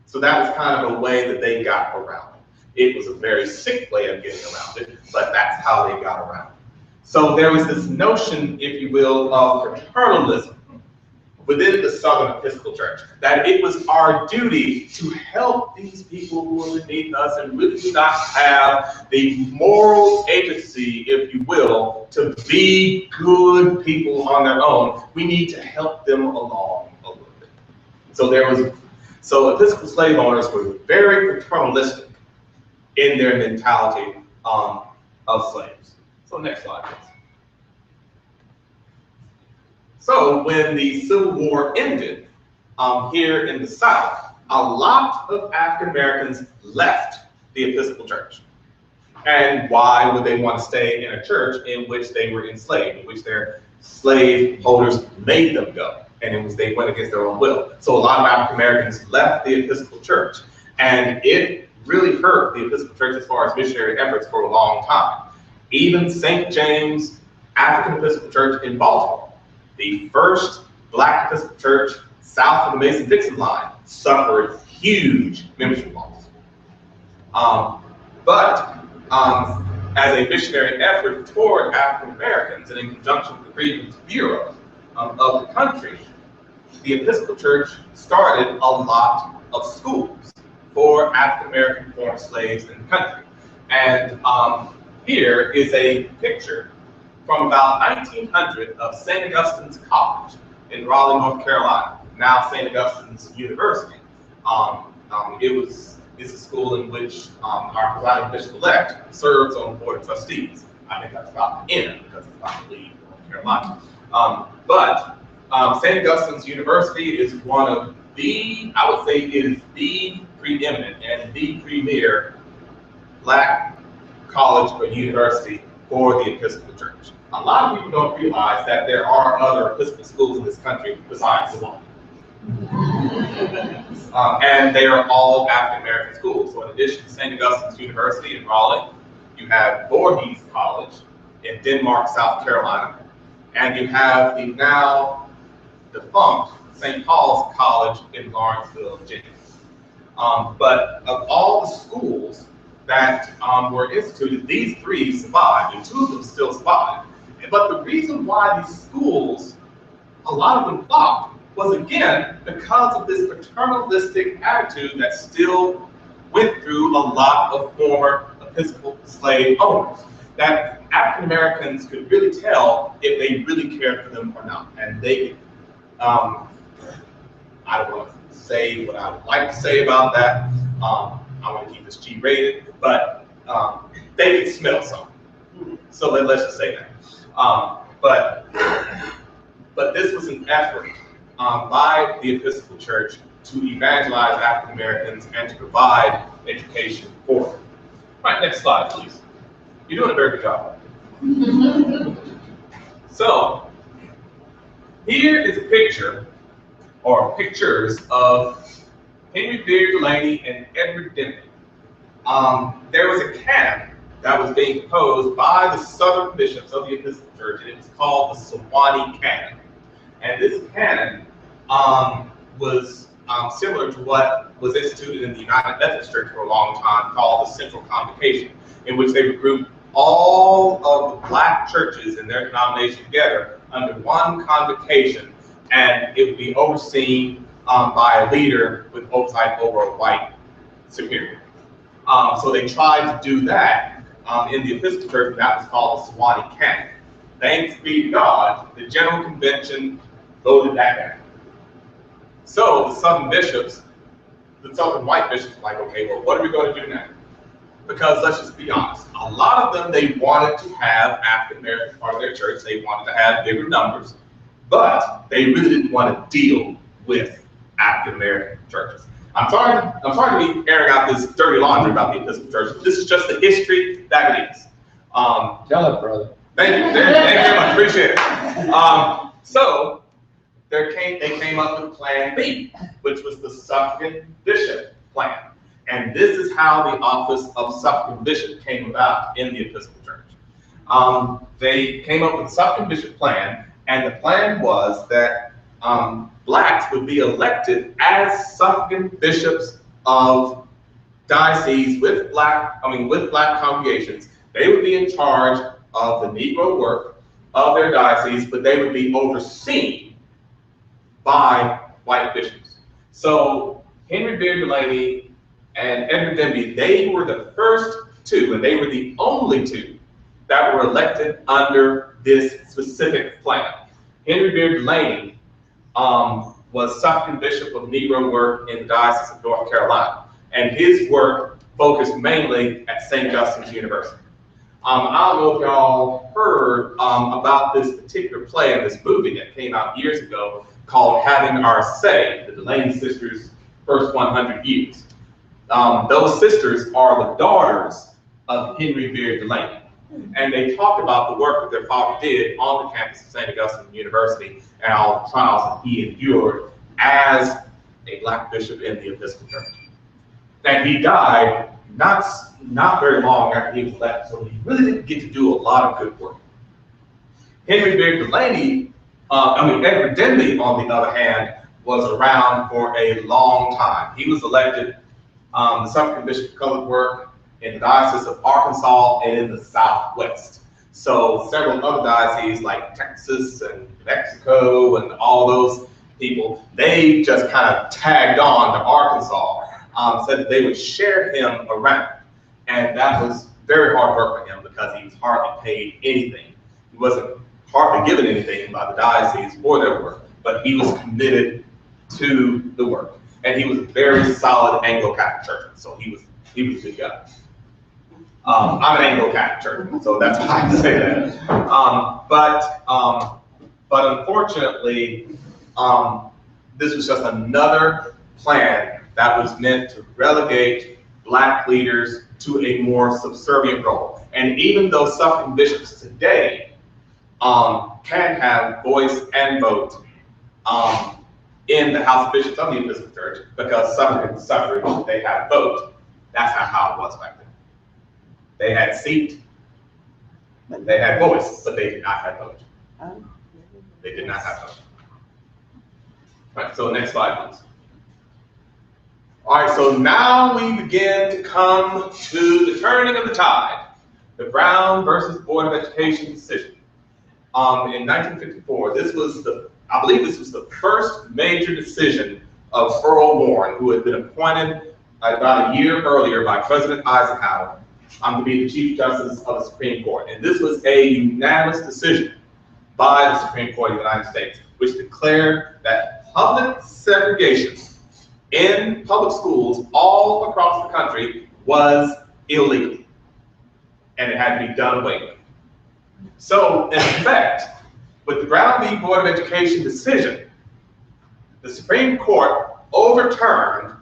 So that was kind of a way that they got around it. It was a very sick way of getting around it, but that's how they got around it. So there was this notion, if you will, of fraternalism within the Southern Episcopal Church, that it was our duty to help these people who are beneath us and really do not have the moral agency, if you will, to be good people on their own. We need to help them along a little bit. So Episcopal slave owners were very paternalistic in their mentality of slaves. So next slide, please. So when the Civil War ended here in the South, a lot of African Americans left the Episcopal Church. And why would they want to stay in a church in which they were enslaved, in which their slave holders made them go, and they went against their own will? So a lot of African Americans left the Episcopal Church, and it really hurt the Episcopal Church as far as missionary efforts for a long time. Even St. James African Episcopal Church in Baltimore, the first Black Episcopal Church south of the Mason-Dixon line, suffered huge membership loss. As a missionary effort toward African Americans, and in conjunction with the Freedmen's Bureau of the country, the Episcopal Church started a lot of schools for African American former slaves in the country. And here is a picture from about 1900 of St. Augustine's College in Raleigh, North Carolina, now St. Augustine's University. It's a school in which our presiding bishop-elect serves on the board of trustees. I think that's about the end because it's not the lead of North Carolina. St. Augustine's University is one of the, I would say, it is the preeminent and the premier Black college or university for the Episcopal Church. A lot of people don't realize that there are other Episcopal schools in this country besides the one. And they are all African American schools. So in addition to St. Augustine's University in Raleigh, you have Bois College in Denmark, South Carolina, and you have the now defunct St. Paul's College in Lawrenceville, Virginia. But of all the schools that were instituted, these three survived, and two of them still survive. But the reason why these schools, a lot of them flopped, was again because of this paternalistic attitude that still went through a lot of former Episcopal slave owners. That African Americans could really tell if they really cared for them or not. And they, I don't want to say what I would like to say about that. I want to keep this G-rated, but they could smell something. So let's just say that. But this was an effort by the Episcopal Church to evangelize African Americans and to provide education for them. Right, next slide, please. You're doing a very good job. So, here is a picture, or pictures, of Henry Beard Delaney and Edward Denby. There was a canon that was being proposed by the Southern bishops of the Episcopal Church, and it was called the Sewanee Canon. And this canon was similar to what was instituted in the United Methodist Church for a long time, called the Central Convocation, in which they would group all of the Black churches in their denomination together under one convocation, and it would be overseen by a leader with oversight over a white superior. So they tried to do that in the Episcopal Church, and that was called the Sewanee Canon. Thanks be to God, the General Convention voted that down. So the Southern bishops, the Southern white bishops were like, okay, well, what are we going to do now? Because let's just be honest, a lot of them, they wanted to have African American part of their church, they wanted to have bigger numbers, but they really didn't want to deal with African American churches. I'm sorry to be airing out this dirty laundry about the Episcopal Church. This is just the history that it is. Tell it, brother. Thank you very much, appreciate it. So they came up with Plan B, which was the suffragan bishop plan. And this is how the office of suffragan bishop came about in the Episcopal Church. They came up with the suffragan bishop plan, and the plan was that blacks would be elected as suffragan bishops of dioceses with black congregations. They would be in charge of the Negro work of their diocese, but they would be overseen by white bishops. So Henry Beard Delaney and Edward Denby, they were the first two, and they were the only two that were elected under this specific plan. Henry Beard Delaney was suffragan bishop of Negro work in the Diocese of North Carolina, and his work focused mainly at St. Augustine's University. I don't know if y'all heard about this particular play and this movie that came out years ago called Having Our Say, the Delaney sisters' first 100 years. Those sisters are the daughters of Henry Beard Delaney. And they talked about the work that their father did on the campus of St. Augustine University and all the trials that he endured as a black bishop in the Episcopal Church. And he died not very long after he was elected, so he really didn't get to do a lot of good work. Henry Beard Delaney, Edward Denby, on the other hand, was around for a long time. He was elected the suffragan bishop of colored work in the Diocese of Arkansas and in the Southwest. So several other dioceses like Texas and New Mexico and all those people, they just kind of tagged on to Arkansas, said that they would share him around. And that was very hard work for him because he was hardly paid anything. He wasn't hardly given anything by the diocese for their work, but he was committed to the work. And he was a very solid Anglo-Catholic churchman, so he was a good guy. I'm an Anglo-Catholic churchman, so that's why I say that. But unfortunately, this was just another plan that was meant to relegate black leaders to a more subservient role. And even though suffragan bishops today can have voice and vote in the House of Bishops of the Episcopal Church, because suffrage, they had vote. That's not how it was back then. They had seat, they had voice, but they did not have vote. They did not have vote. All right, so next slide, please. All right, so now we begin to come to the turning of the tide, the Brown versus Board of Education decision. In 1954, I believe this was the first major decision of Earl Warren, who had been appointed about a year earlier by President Eisenhower to be the Chief Justice of the Supreme Court. And this was a unanimous decision by the Supreme Court of the United States, which declared that public segregation in public schools all across the country was illegal, and it had to be done away with. So, in effect, with the Brown v. Board of Education decision, the Supreme Court overturned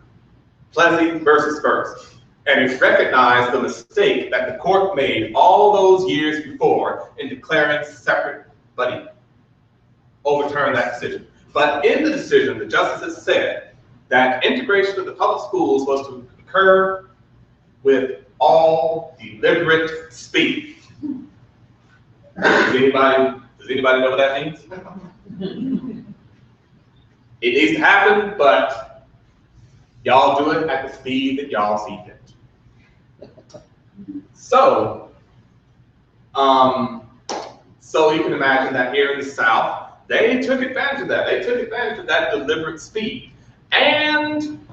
Plessy versus First, and it recognized the mistake that the court made all those years before in declaring separate but equal. Overturned that decision. But in the decision, the justices said that integration of the public schools was to occur with all deliberate speed. Does anybody know what that means? It needs to happen, but y'all do it at the speed that y'all see fit. So you can imagine that here in the South, they took advantage of that. They took advantage of that deliberate speed. And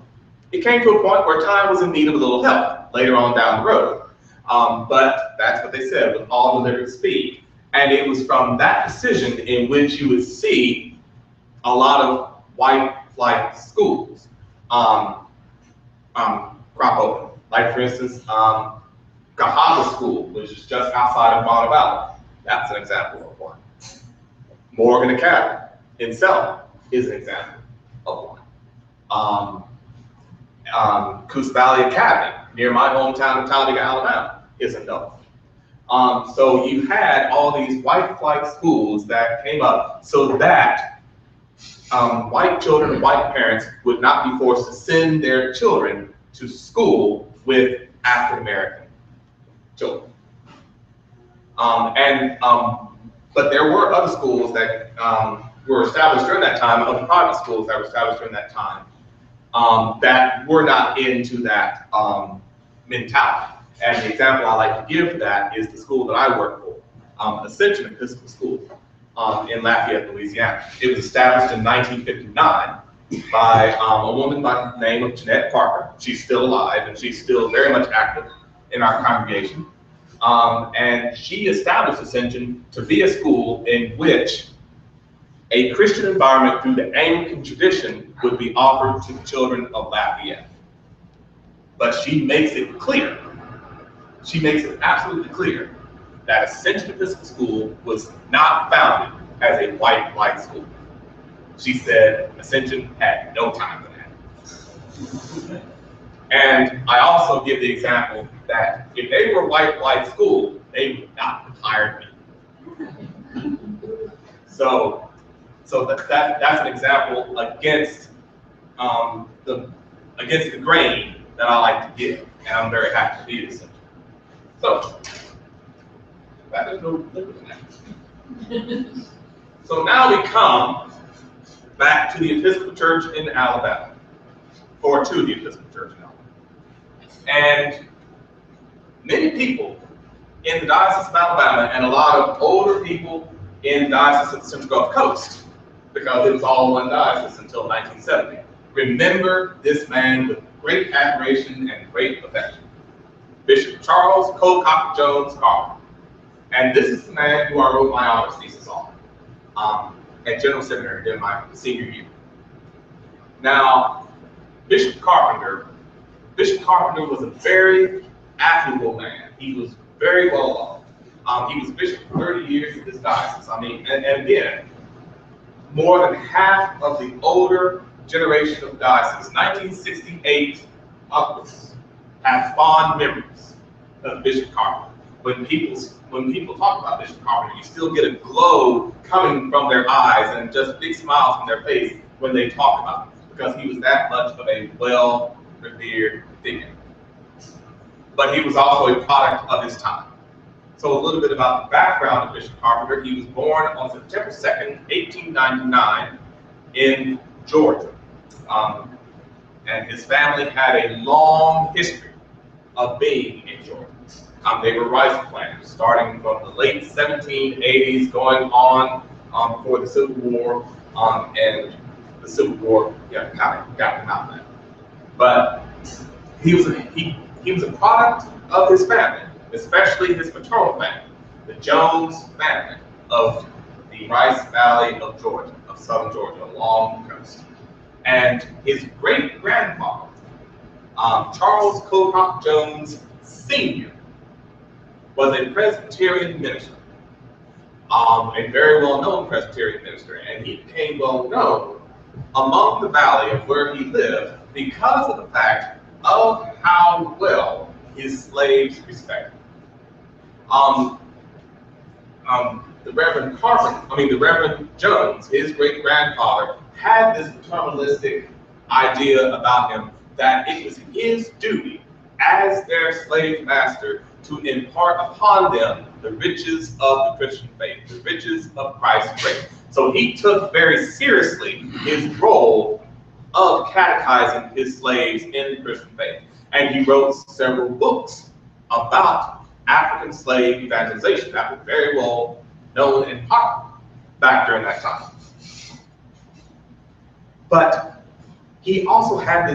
it came to a point where time was in need of a little help later on down the road. But that's what they said, with all deliberate speed. And it was from that decision in which you would see a lot of white flight schools crop open. Like, for instance, Cahaba School, which is just outside of Bonner Valley. That's an example of one. Morgan Academy in Selma is an example of one. Coos Valley Academy, near my hometown of Talladega, Alabama, is a no. So you had all these white flight schools that came up so that white children and white parents would not be forced to send their children to school with African American children. But there were other schools that were established during that time, other private schools that were established during that time, that were not into that mentality. And the example I like to give for that is the school that I work for, Ascension Episcopal School in Lafayette, Louisiana. It was established in 1959 by a woman by the name of Jeanette Parker. She's still alive and she's still very much active in our congregation. And she established Ascension to be a school in which a Christian environment through the Anglican tradition would be offered to the children of Lafayette. But she makes it clear, she makes it absolutely clear that Ascension Episcopal School was not founded as a white school. She said Ascension had no time for that. And I also give the example that if they were white school, they would not have hired me. So that's an example against the grain that I like to give, and I'm very happy to be at Ascension. So that is no different than that. So now we come back to the Episcopal Church in Alabama, or to the Episcopal Church in Alabama. And many people in the Diocese of Alabama and a lot of older people in the Diocese of the Central Gulf Coast, because it was all one diocese until 1970, remember this man with great admiration and great affection, Bishop Charles Colcock Jones Carpenter. And this is the man who I wrote my honors thesis on at General Seminary during my senior year. Now, Bishop Carpenter was a very affable man. He was very well off. He was bishop for 30 years of this diocese. I mean, and again, more than half of the older generation of diocese, 1968 upwards, have fond memories of Bishop Carpenter. When people talk about Bishop Carpenter, you still get a glow coming from their eyes and just big smiles from their face when they talk about him, because he was that much of a well-revered figure. But he was also a product of his time. So a little bit about the background of Bishop Carpenter. He was born on September 2nd, 1899 in Georgia. And his family had a long history of being in Georgia. They were rice planters, starting from the late 1780s, going on before the Civil War, and the Civil War kind of got him out of that. But he was a product of his family, especially his paternal family, the Jones family of the Rice Valley of Georgia, of southern Georgia, along the coast. And his great-grandfather, Charles Colcock Jones Sr., was a Presbyterian minister, a very well-known Presbyterian minister, and he became well-known among the valley of where he lived because of the fact of how well his slaves respected him. The Reverend Jones, his great-grandfather, had this paternalistic idea about him that it was his duty as their slave master to impart upon them the riches of the Christian faith, the riches of Christ's grace. So he took very seriously his role of catechizing his slaves in the Christian faith. And he wrote several books about African slave evangelization that were very well known and popular back during that time. But he also had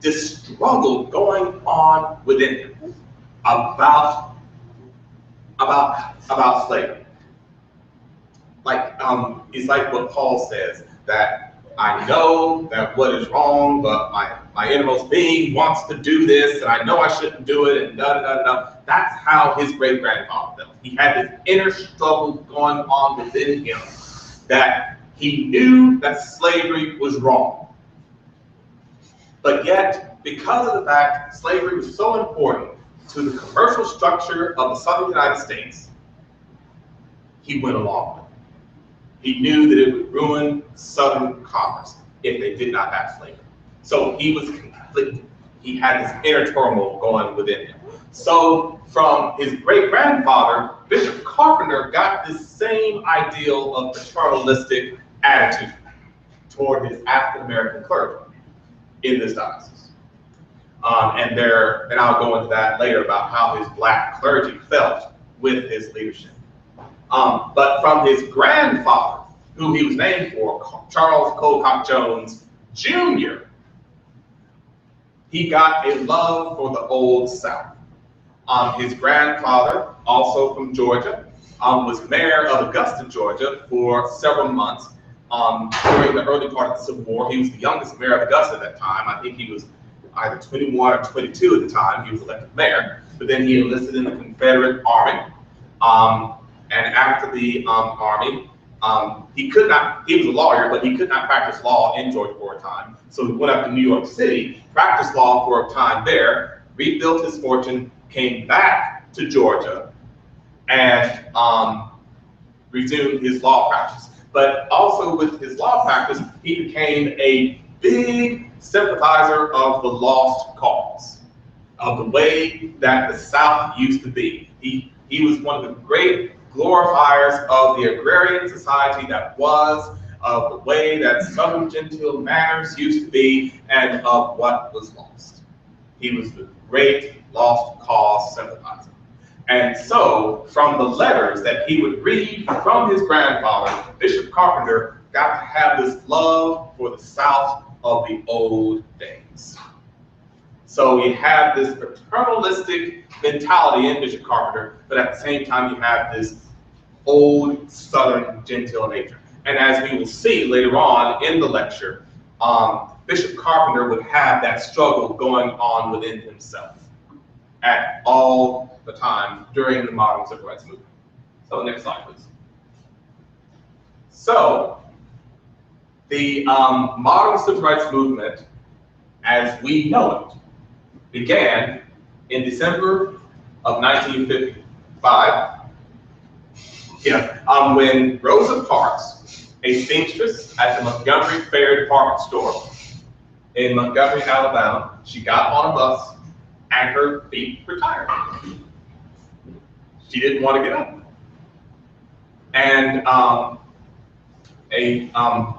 this struggle going on within him about slavery. It's like what Paul says, that I know that what is wrong, but my innermost being wants to do this, and I know I shouldn't do it, and da-da-da-da. That's how his great-grandfather felt. He had this inner struggle going on within him, that he knew that slavery was wrong, But yet, because of the fact slavery was so important to the commercial structure of the southern United States, he went along with it. He knew that it would ruin southern commerce if they did not have slavery. So he was conflicted. He had this inner turmoil going within him. So from his great-grandfather, Bishop Carpenter got this same ideal of paternalistic attitude toward his African-American clergy in this diocese. And I'll go into that later about how his black clergy felt with his leadership. But from his grandfather, who he was named for, Charles Colcock Jones Jr., he got a love for the Old South. His grandfather, also from Georgia, was mayor of Augusta, Georgia for several months during the early part of the Civil War. He was the youngest mayor of Augusta at that time. I think he was either 21 or 22 at the time he was elected mayor. But then he enlisted in the Confederate Army. And after the Army, he was a lawyer, but he could not practice law in Georgia for a time. So he went up to New York City, practiced law for a time there, rebuilt his fortune, came back to Georgia, and resumed his law practice. But also with his law practice, he became a big sympathizer of the lost cause, of the way that the South used to be. He was one of the great glorifiers of the agrarian society that was, of the way that Southern genteel manners used to be, and of what was lost. He was the great lost cause sympathizer. And so, from the letters that he would read from his grandfather, Bishop Carpenter got to have this love for the South of the old days. So you have this paternalistic mentality in Bishop Carpenter, but at the same time you have this old Southern gentile nature. And as we will see later on in the lecture, Bishop Carpenter would have that struggle going on within himself at all the time during the modern civil rights movement. So next slide, please. So the modern civil rights movement, as we know it, began in December of 1955, when Rosa Parks, a seamstress at the Montgomery Fair Department Store in Montgomery, Alabama, she got on a bus and her feet were tired. She didn't want to get up. And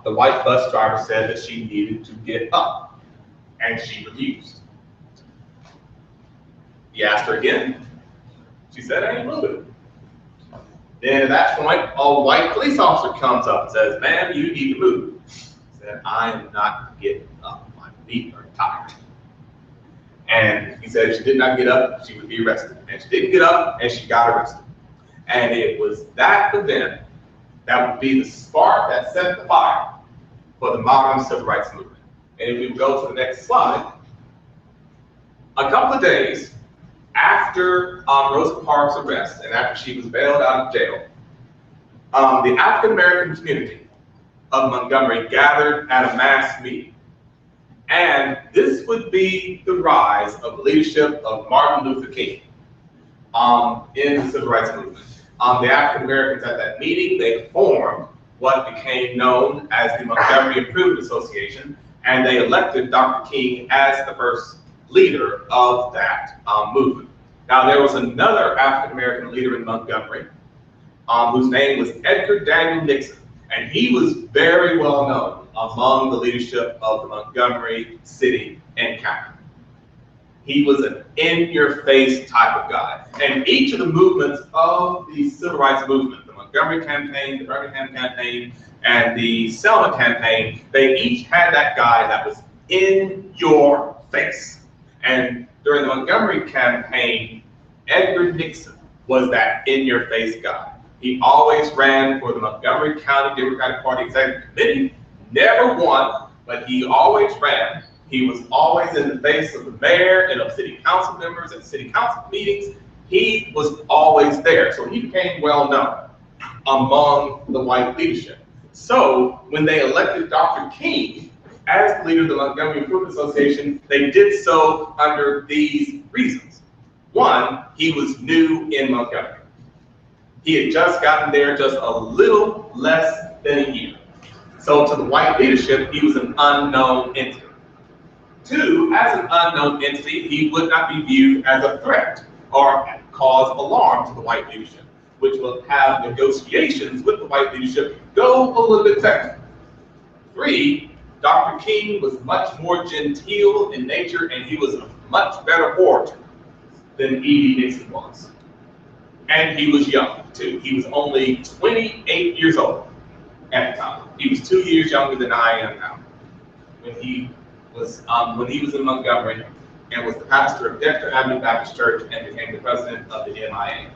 the white bus driver said that she needed to get up, and she refused. He asked her again. She said, "I ain't moving." Then at that point, a white police officer comes up and says, "Ma'am, you need to move." She said, "I am not getting up. My feet are tired." And he said if she did not get up, she would be arrested. And she didn't get up, and she got arrested. And it was that event that would be the spark that set the fire for the modern civil rights movement. And if we go to the next slide, a couple of days after Rosa Parks' arrest and after she was bailed out of jail, the African American community of Montgomery gathered at a mass meeting. And this would be the rise of the leadership of Martin Luther King in the civil rights movement. The African Americans at that meeting, they formed what became known as the Montgomery Improvement Association, and they elected Dr. King as the first leader of that movement. Now, there was another African American leader in Montgomery whose name was Edgar Daniel Nixon, and he was very well known among the leadership of the Montgomery City and County. He was an in-your-face type of guy. And each of the movements of the civil rights movement, the Montgomery campaign, the Birmingham campaign, and the Selma campaign, they each had that guy that was in your face. And during the Montgomery campaign, Edgar Nixon was that in-your-face guy. He always ran for the Montgomery County Democratic Party Executive Committee, never won, but he always ran. He was always in the face of the mayor and of city council members at city council meetings. He was always there. So he became well known among the white leadership. So when they elected Dr. King as the leader of the Montgomery Improvement Association, they did so under these reasons. One, he was new in Montgomery. He had just gotten there just a little less than a year. So to the white leadership, he was an unknown entity. Two, as an unknown entity, he would not be viewed as a threat or cause alarm to the white leadership, which will have negotiations with the white leadership go a little bit better. Three, Dr. King was much more genteel in nature, and he was a much better orator than E.D. Nixon was. And he was young, too. He was only 28 years old at the time. He was 2 years younger than I am now. When he was in Montgomery and was the pastor of Dexter Avenue Baptist Church and became the president of the MIA.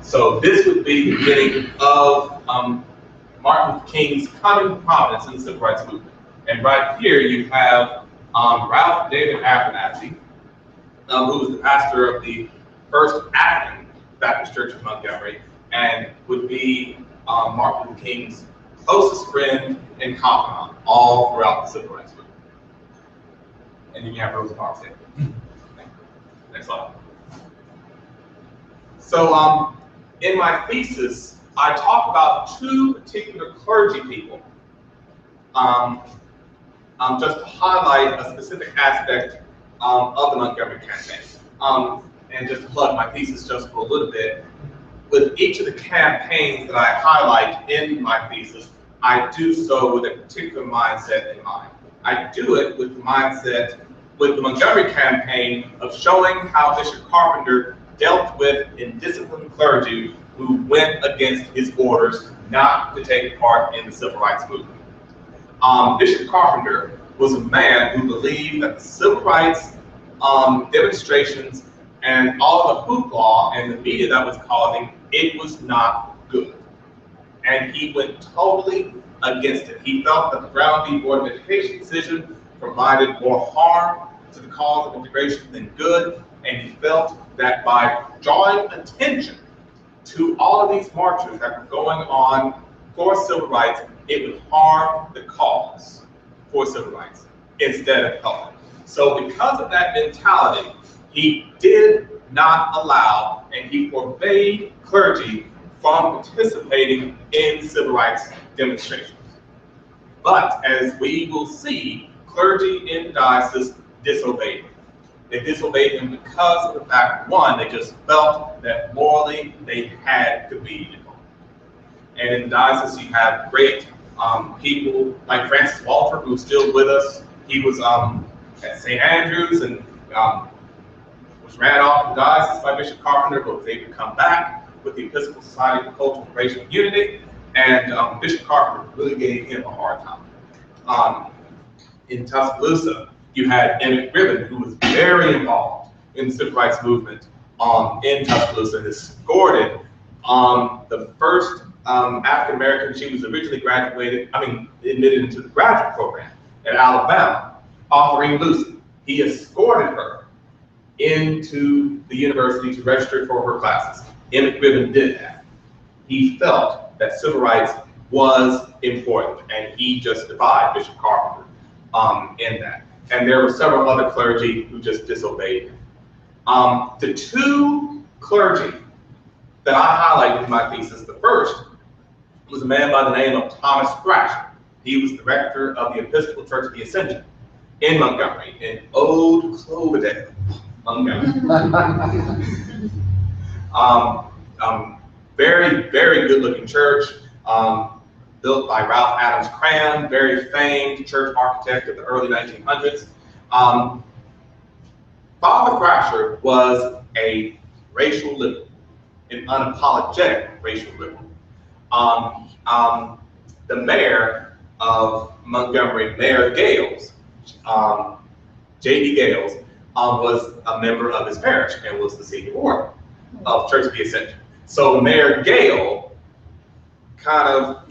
So this would be the beginning of Martin Luther King's coming to prominence in the civil rights movement. And right here you have Ralph David Abernathy, who was the pastor of the first African Baptist Church of Montgomery, and would be Martin Luther King's closest friend and confidant all throughout the civil rights movement. And then you have Rosa Parks here. Next slide. So in my thesis, I talk about two particular clergy people, just to highlight a specific aspect of the Montgomery campaign. And just to plug my thesis just for a little bit, with each of the campaigns that I highlight in my thesis, I do so with a particular mindset in mind. I do it with the mindset, with the Montgomery campaign, of showing how Bishop Carpenter dealt with indisciplined clergy who went against his orders not to take part in the civil rights movement. Bishop Carpenter was a man who believed that the civil rights demonstrations and all the hoopla and the media that was causing, it was not good. And he went totally against it. He felt that the Brown v. Board of Education decision provided more harm to the cause of integration than good, and he felt that by drawing attention to all of these marches that were going on for civil rights, it would harm the cause for civil rights instead of helping. So because of that mentality, he did not allow and he forbade clergy from participating in civil rights demonstrations. But as we will see, clergy in the diocese disobeyed him. They disobeyed him because of the fact, one, they just felt that morally they had to be involved. And in the diocese, you have great people like Francis Walter, who's still with us. He was at St. Andrews and was ran off the diocese by Bishop Carpenter, but was able to come back with the Episcopal Society for Cultural and Racial Unity. And Bishop Carpenter really gave him a hard time. In Tuscaloosa, you had Reverend, who was very involved in the civil rights movement in Tuscaloosa, and escorted the first African American. She was originally admitted into the graduate program at Alabama, offering Lucy. He escorted her into the university to register for her classes. Emmett Reverend did that. He felt that civil rights was important, and he justified Bishop Carpenter in that. And there were several other clergy who just disobeyed him. The two clergy that I highlighted in my thesis, the first was a man by the name of Thomas Thrasher. He was the rector of the Episcopal Church of the Ascension in Montgomery, in Old Cloverdale, Montgomery. Very, very good looking church, built by Ralph Adams Cram, very famed church architect of the early 1900s. Father Thrasher was a racial liberal, an unapologetic racial liberal. The mayor of Montgomery, Mayor Gales, J.D. Gales, was a member of his parish and was the senior warden of Church of the Ascension. So Mayor Gale kind of,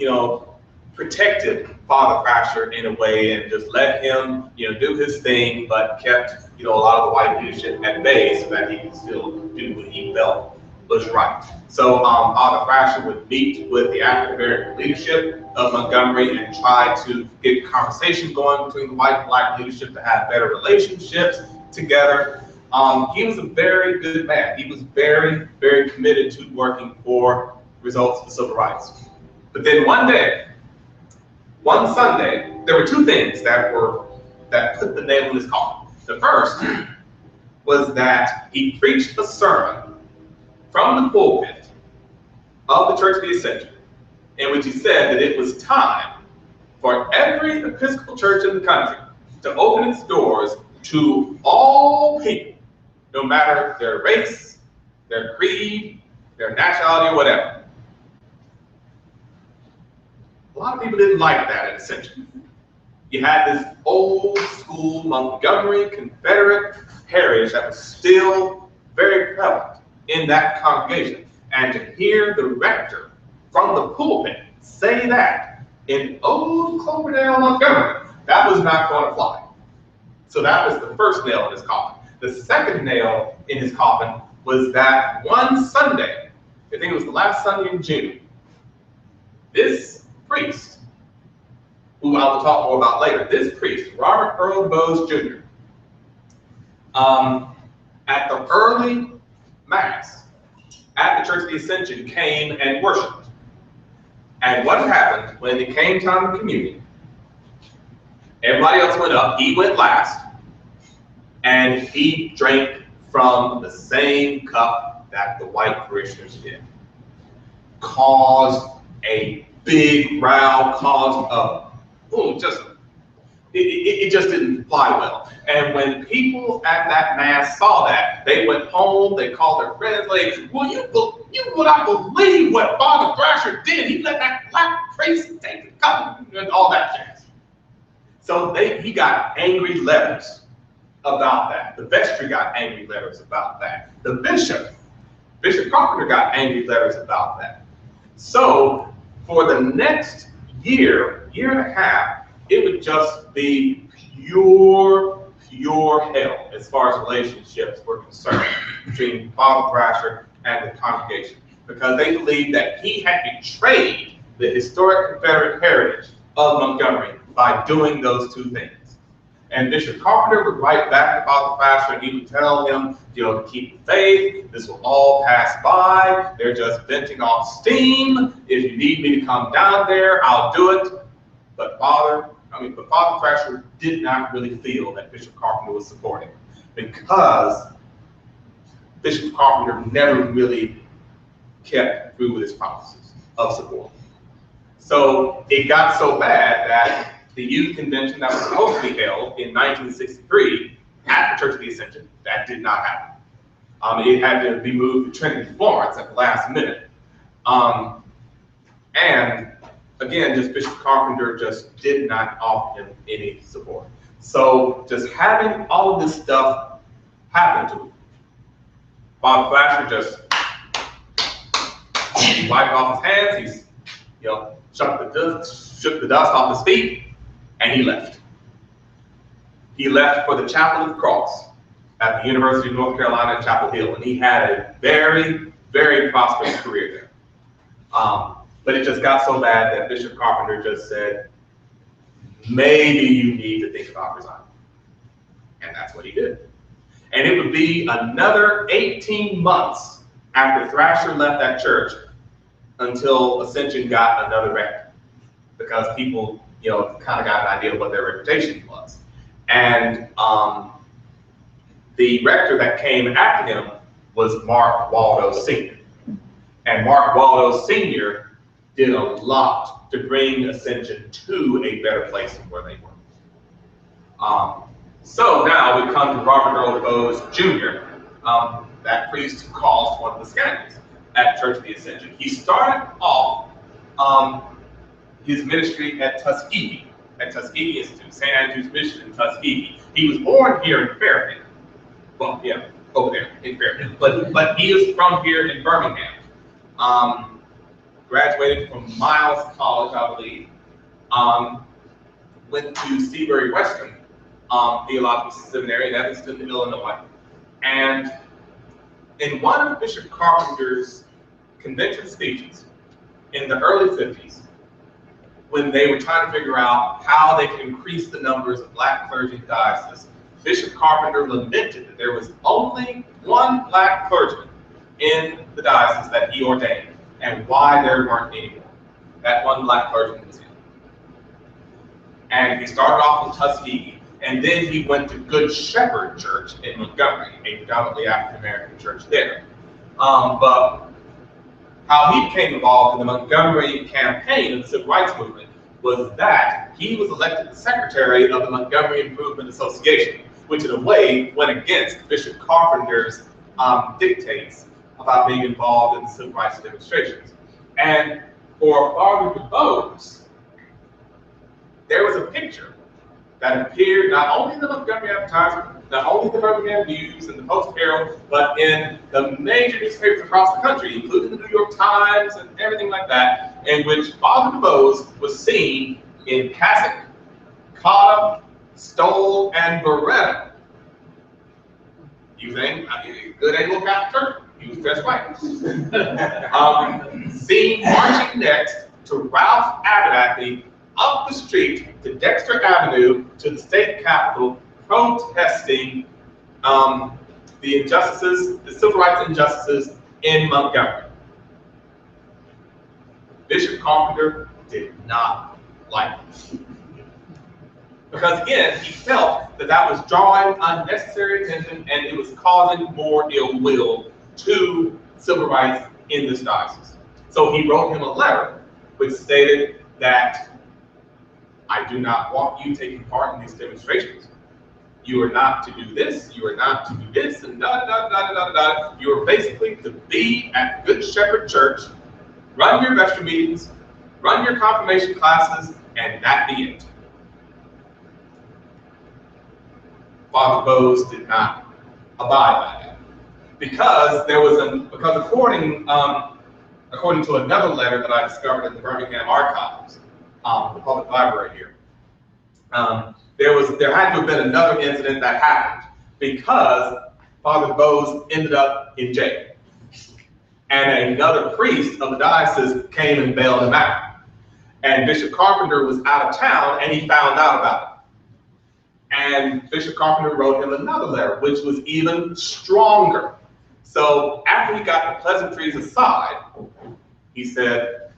protected Father Thrasher in a way and just let him, do his thing, but kept, a lot of the white leadership at bay so that he could still do what he felt was right. So Father Thrasher would meet with the African-American leadership of Montgomery and try to get conversation going between the white and black leadership to have better relationships together. He was a very good man. He was very, very committed to working for results for civil rights. But then one Sunday, there were two things that put the nail in his coffin. The first was that he preached a sermon from the pulpit of the Church of the Ascension, in which he said that it was time for every Episcopal church in the country to open its doors to all people, no matter their race, their creed, their nationality, or whatever. A lot of people didn't like that at Ascension. You had this old school Montgomery Confederate heritage that was still very prevalent in that congregation. And to hear the rector from the pulpit say that in old Cloverdale, Montgomery, that was not going to fly. So that was the first nail in his coffin. The second nail in his coffin was that one Sunday, I think it was the last Sunday in June, this priest, who I will talk more about later, this priest, Robert Earl Bois Jr., at the early Mass at the Church of the Ascension came and worshiped. And what happened when it came time of communion, everybody else went up, he went last, and he drank from the same cup that the white parishioners did. Caused a big row, it just didn't fly well. And when people at that Mass saw that, they went home, they called their friends, like, well, you would not believe what Father Thrasher did. He let that black priest take the cup and all that jazz. So he got angry letters about that. The vestry got angry letters about that. The Bishop Carpenter got angry letters about that. So for the next year and a half, it would just be pure hell as far as relationships were concerned between Father Thrasher and the congregation, because they believed that he had betrayed the historic Confederate heritage of Montgomery by doing those two things. And Bishop Carpenter would write back to Father Thrasher and he would tell him, to keep the faith, this will all pass by, they're just venting off steam, if you need me to come down there, I'll do it. But Father Thrasher did not really feel that Bishop Carpenter was supporting, because Bishop Carpenter never really kept through with his promises of support. So it got so bad that the youth convention that was supposed to be held in 1963 at the Church of the Ascension, that did not happen. It had to be moved to Trinity, Florence at the last minute. And again, just Bishop Carpenter just did not offer him any support. So just having all of this stuff happen to him, Father Thrasher just wiped off his hands, he shook the dust off his feet, and he left. He left for the Chapel of the Cross at the University of North Carolina at Chapel Hill, and he had a very, very prosperous career there. But it just got so bad that Bishop Carpenter just said, maybe you need to think about resigning. And that's what he did. And it would be another 18 months after Thrasher left that church until Ascension got another rector, because people, kind of got an idea of what their reputation was. And the rector that came after him was Mark Waldo Sr. And Mark Waldo Sr. did a lot to bring Ascension to a better place than where they were. So now we come to Robert Earl Bois Jr., that priest who caused one of the scandals at the Church of the Ascension. He started off his ministry at Tuskegee Institute, St. Andrew's Mission in Tuskegee. He was born here in Fairfield. Well, yeah, over there in Fairfield. But he is from here in Birmingham. Graduated from Miles College, I believe. Went to Seabury Western Theological Seminary in Evanston, Illinois. And in one of Bishop Carpenter's convention speeches in the early 50s, when they were trying to figure out how they could increase the numbers of black clergy in the diocese, Bishop Carpenter lamented that there was only one black clergyman in the diocese that he ordained, and why there weren't any more. That one black clergyman was him. And he started off in Tuskegee, and then he went to Good Shepherd Church in Montgomery, a predominantly African-American church there. But how he became involved in the Montgomery campaign of the Civil Rights Movement was that he was elected the secretary of the Montgomery Improvement Association, which in a way went against Bishop Carpenter's dictates about being involved in the civil rights demonstrations. And for Father Bois, there was a picture that appeared not only in the Montgomery Advertiser, not only in the Birmingham News and the Post Herald, but in the major newspapers across the country, including the New York Times and everything like that, in which Father Bois was seen in cassock, collar, stole, and beretta. You think, good Anglo Catholic Church, he was dressed white. Seen marching next to Ralph Abernathy up the street to Dexter Avenue to the state capitol, protesting the injustices, the civil rights injustices in Montgomery. Bishop Carpenter did not like it. Because again, he felt that that was drawing unnecessary attention and it was causing more ill will to civil rights in this diocese. So he wrote him a letter which stated that I do not want you taking part in these demonstrations. You are not to do this, you are not to do this, and da da da da da da. You are basically to be at Good Shepherd Church, run your vestry meetings, run your confirmation classes, and that be it. Father Bois did not abide by that. Because there was according to another letter that I discovered in the Birmingham archives, the public library here, there had to have been another incident that happened because Father Bois ended up in jail. And another priest of the diocese came and bailed him out. And Bishop Carpenter was out of town and he found out about it. And Bishop Carpenter wrote him another letter, which was even stronger. So after he got the pleasantries aside, he said,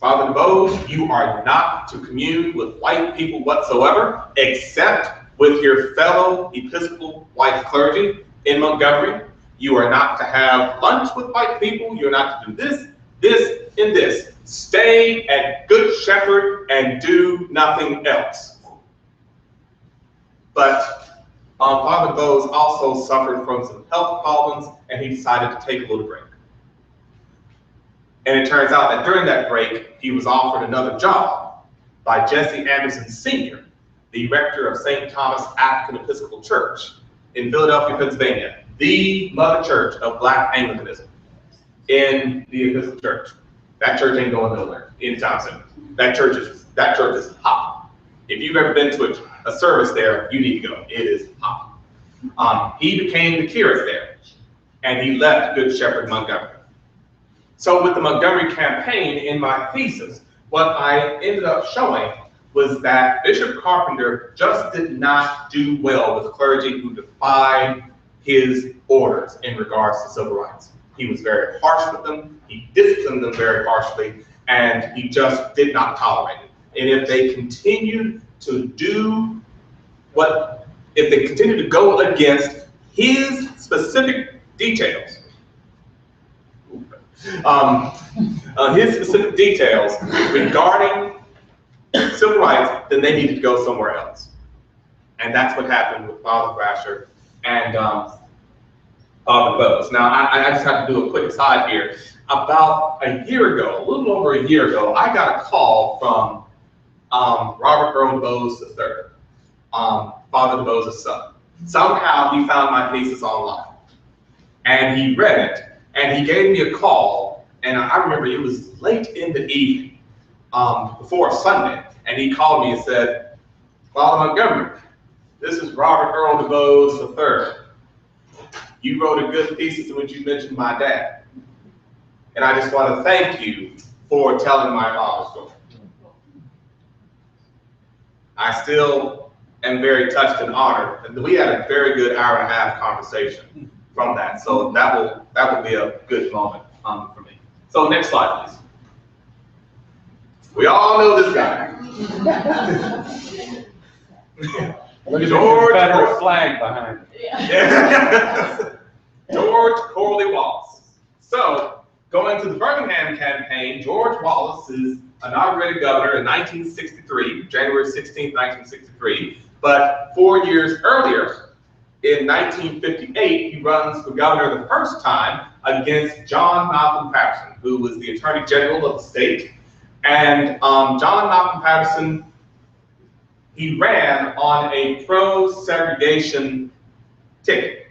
Father Bois, you are not to commune with white people whatsoever, except with your fellow Episcopal white clergy in Montgomery. You are not to have lunch with white people. You're not to do this, this, and this. Stay at Good Shepherd and do nothing else. But Father Bois also suffered from some health problems, and he decided to take a little break. And it turns out that during that break, he was offered another job by Jesse Anderson Sr., the rector of St. Thomas African Episcopal Church in Philadelphia, Pennsylvania, the mother church of Black Anglicanism in the Episcopal Church. That church ain't going nowhere anytime soon. That church is hot. If you've ever been to a service there, you need to go. It is hot. He became the curate there, and he left Good Shepherd Montgomery. So with the Montgomery campaign in my thesis, what I ended up showing was that Bishop Carpenter just did not do well with clergy who defied his orders in regards to civil rights. He was very harsh with them, he disciplined them very harshly, and he just did not tolerate it. And if they continued to go against his specific details, regarding civil rights, then they needed to go somewhere else. And that's what happened with Father Thrasher and Father Bois. Now, I just have to do a quick aside here. About a year ago, a little over a year ago, I got a call from Robert Earl Bois III, Father Bois' son. Somehow he found my thesis online, and he read it, and he gave me a call, and I remember it was late in the evening, before Sunday, and he called me and said, Father Montgomery, this is Robert Earl Bois III. You wrote a good thesis in which you mentioned my dad. And I just want to thank you for telling my father's story. I still am very touched and honored. And we had a very good hour-and-a-half conversation from that. So that will be a good moment for me. So next slide, please. We all know this guy. George Confederate flag behind it. Yeah. George Corley Wallace. So, going to the Birmingham campaign, George Wallace is inaugurated governor in 1963, January 16, 1963. But 4 years earlier, in 1958, he runs for governor the first time against John Malcolm Patterson, who was the Attorney General of the state. And John Malcolm Patterson, he ran on a pro-segregation ticket,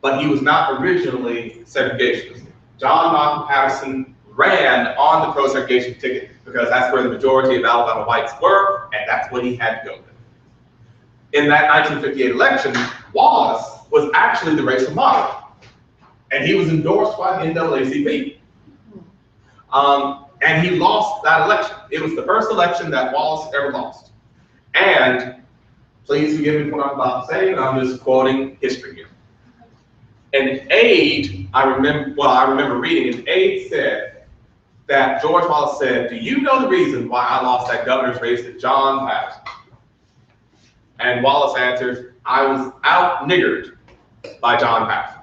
but he was not originally segregationist. John Malcolm Patterson ran on the pro-segregation ticket because that's where the majority of Alabama whites were, and that's what he had to go with. In that 1958 election, Wallace was actually the racial model, and he was endorsed by the NAACP. And he lost that election. It was the first election that Wallace ever lost. And please forgive me for what I'm about to say, but I'm just quoting history here. An aide, I remember reading, an aide said that George Wallace said, "Do you know the reason why I lost that governor's race to John Patterson?" And Wallace answers, "I was out-niggered by John Patterson,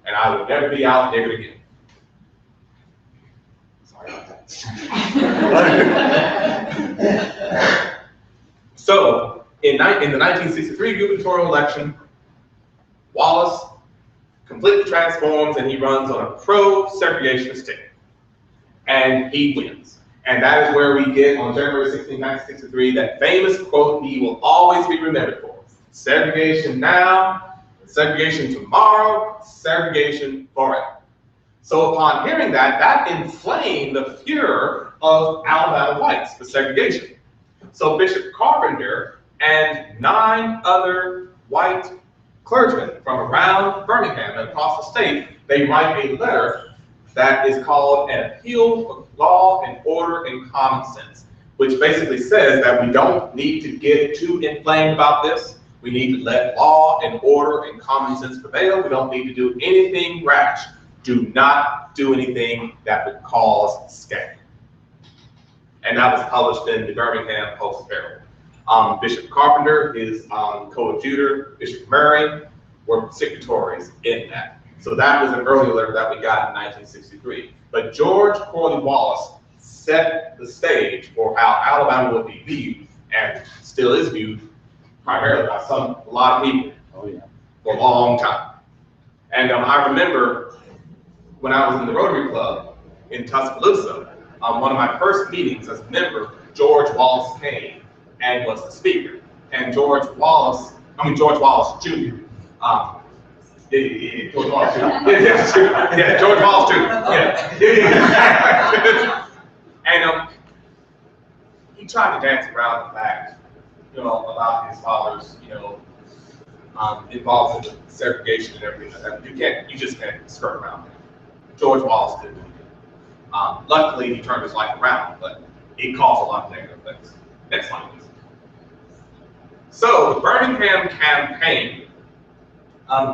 and I will never be out-niggered again." Sorry about that. So, in the 1963 gubernatorial election, Wallace completely transforms and he runs on a pro-segregationist ticket. And he wins. And that is where we get, on January 16, 1963, that famous quote he will always be remembered for. Segregation now, segregation tomorrow, segregation forever. So upon hearing that, that inflamed the furor of Alabama whites for segregation. So Bishop Carpenter and 9 other white clergymen from around Birmingham and across the state, they write a letter that is called an appeal for law and order and common sense, which basically says that we don't need to get too inflamed about this. We need to let law and order and common sense prevail. We don't need to do anything rash. Do not do anything that would cause scandal. And that was published in the Birmingham Post-Herald. Bishop Carpenter, his coadjutor, Bishop Murray, were signatories in that. So that was an early letter that we got in 1963. But George Corley Wallace set the stage for how Alabama would be viewed, and still is viewed primarily by a lot of people for a long time. And I remember when I was in the Rotary Club in Tuscaloosa, one of my first meetings as a member, George Wallace came and was the speaker. And George Wallace Jr. George Wallace Jr. Yeah, George Wallace Jr. Yeah. And he tried to dance around the fact, about his father's, involvement with segregation and everything. You just can't skirt around it. George Wallace didn't do it. Luckily, he turned his life around, but it caused a lot of negative things. Next slide, please. So the Birmingham campaign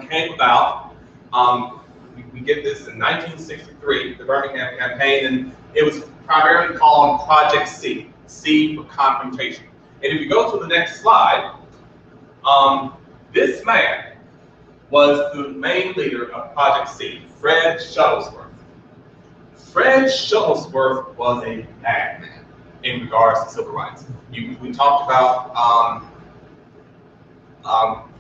came about. We get this in 1963, the Birmingham campaign, and it was primarily called Project C, C for confrontation. And if you go to the next slide, this man was the main leader of Project C, Fred Shuttlesworth. Fred Shuttlesworth was a bad man in regards to civil rights. We talked about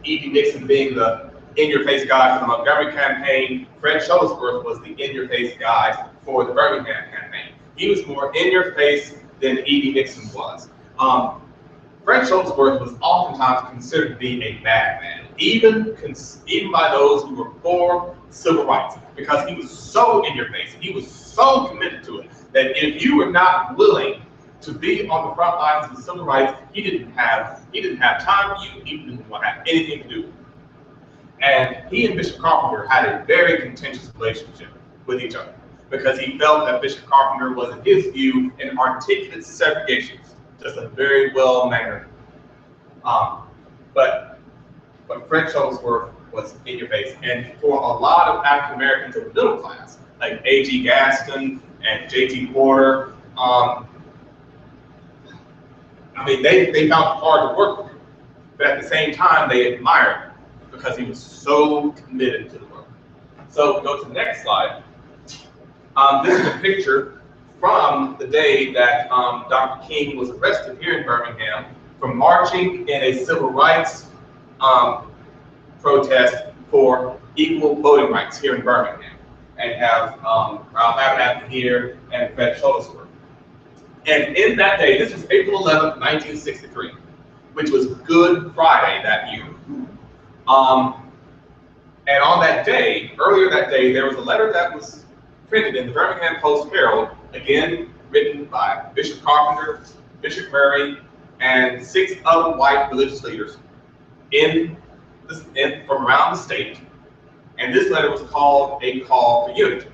E.D. Nixon being the in-your-face guy for the Montgomery campaign. Fred Shuttlesworth was the in-your-face guy for the Birmingham campaign. He was more in-your-face than E.D. Nixon was. Fred Shuttlesworth was oftentimes considered to be a bad man, even by those who were for civil rights, because he was so in your face, he was so committed to it, that if you were not willing to be on the front lines of civil rights, he didn't have time for you, he didn't want to have anything to do with it. And he and Bishop Carpenter had a very contentious relationship with each other because he felt that Bishop Carpenter was, in his view, an articulate segregationist, just a very well-mannered. But Fred Shuttlesworth was in your face. And for a lot of African Americans of the middle class, like A.G. Gaston and J.T. Porter, I mean, they found it hard to work with him. But at the same time, they admired him because he was so committed to the work. So go to the next slide. This is a picture from the day that Dr. King was arrested here in Birmingham for marching in a civil rights protest for equal voting rights here in Birmingham, and have Ralph Abernathy here and Fred Shuttlesworth. And in that day, this was April 11th, 1963, which was Good Friday that year. And on that day, earlier that day, there was a letter that was printed in the Birmingham Post-Herald, again written by Bishop Carpenter, Bishop Murray, and 6 other white religious leaders from around the state. And this letter was called A Call for Unity.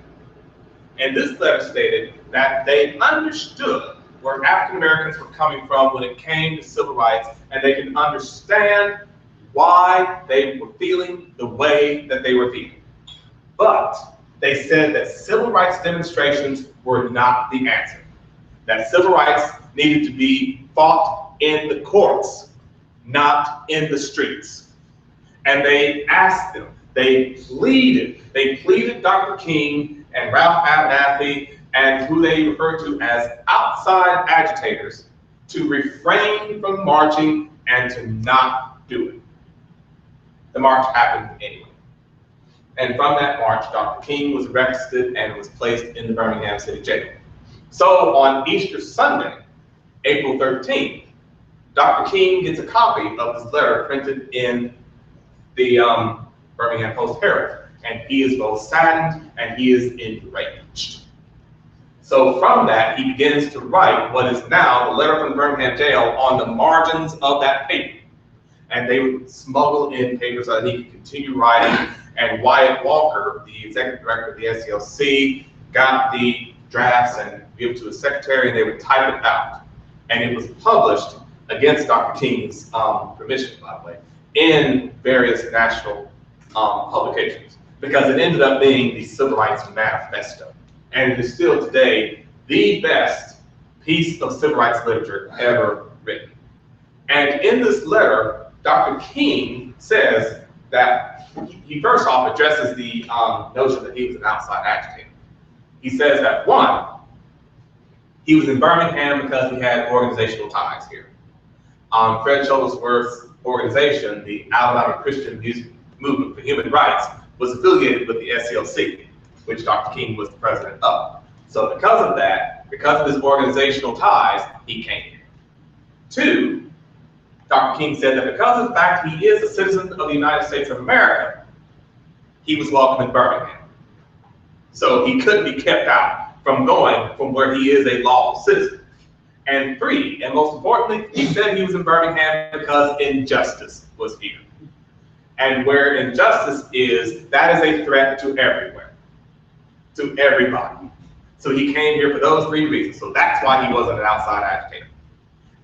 And this letter stated that they understood where African Americans were coming from when it came to civil rights, and they could understand why they were feeling the way that they were feeling. But they said that civil rights demonstrations were not the answer. That civil rights needed to be fought in the courts, not in the streets. And they asked them, they pleaded Dr. King and Ralph Abernathy and who they referred to as outside agitators to refrain from marching and to not do it. The march happened anyway. And from that march, Dr. King was arrested and was placed in the Birmingham City Jail. So on Easter Sunday, April 13th, Dr. King gets a copy of his letter printed in the Birmingham Post-Herald, and he is both saddened and he is enraged. So from that, he begins to write what is now the letter from the Birmingham Jail on the margins of that paper. And they would smuggle in papers so that he could continue writing. And Wyatt Walker, the executive director of the SCLC, got the drafts and give it to his secretary, and they would type it out. And it was published against Dr. King's permission, by the way, in various national publications, because it ended up being the Civil Rights Manifesto. And it is still today the best piece of civil rights literature ever written. And in this letter, Dr. King says that he first off addresses the notion that he was an outside agitator. He says that, one, he was in Birmingham because he had organizational ties here. Fred Shuttlesworth's organization, the Alabama Christian Movement for Human Rights, was affiliated with the SCLC, which Dr. King was the president of. So because of that, because of his organizational ties, he came here. Two, Dr. King said that because of the fact he is a citizen of the United States of America, he was welcome in Birmingham. So he couldn't be kept out from going from where he is a lawful citizen. And three, and most importantly, he said he was in Birmingham because injustice was here. And where injustice is, that is a threat to everywhere, to everybody. So he came here for those three reasons. So that's why he wasn't an outside agitator.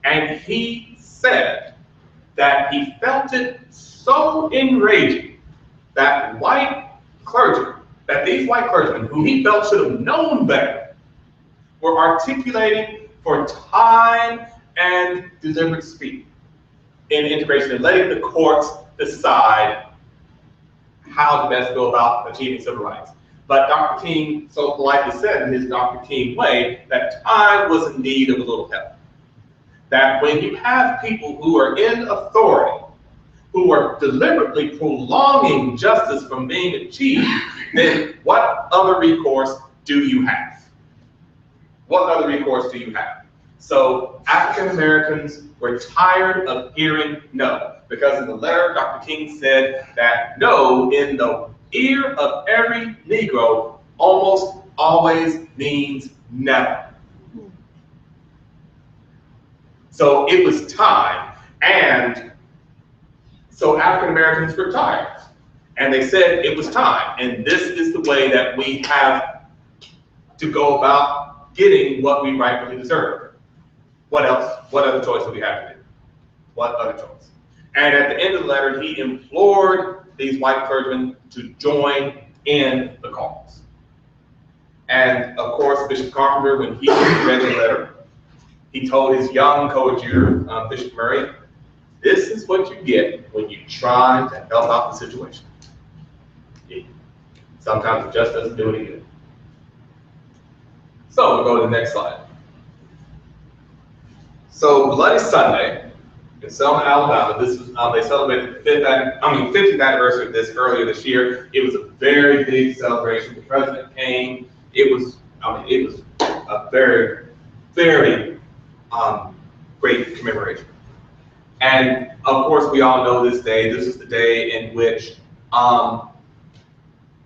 And he said that he felt it so enraging that these white clergymen, who he felt should have known better, were articulating for time and deliberate speed in integration and letting the courts decide how to best go about achieving civil rights. But Dr. King so politely said in his Dr. King way that time was in need of a little help. That when you have people who are in authority, who are deliberately prolonging justice from being achieved, then what other recourse do you have? What other recourse do you have? So African Americans were tired of hearing no, because in the letter, Dr. King said that no in the ear of every Negro almost always means never. So it was time, and so African Americans were tired. And they said it was time, and this is the way that we have to go about getting what we rightfully deserve. What else? What other choice do we have to do? What other choice? And at the end of the letter, he implored these white clergymen to join in the cause. And of course, Bishop Carpenter, when he read the letter, he told his young coadjutor, Bishop Murray, this is what you get when you try to help out the situation. Sometimes it just doesn't do any good. So we'll go to the next slide. So Bloody Sunday in Selma, Alabama. This was they celebrated the 50th anniversary of this earlier this year. It was a very big celebration. The president came. It was a very, very great commemoration. And of course, we all know this day. This is the day in which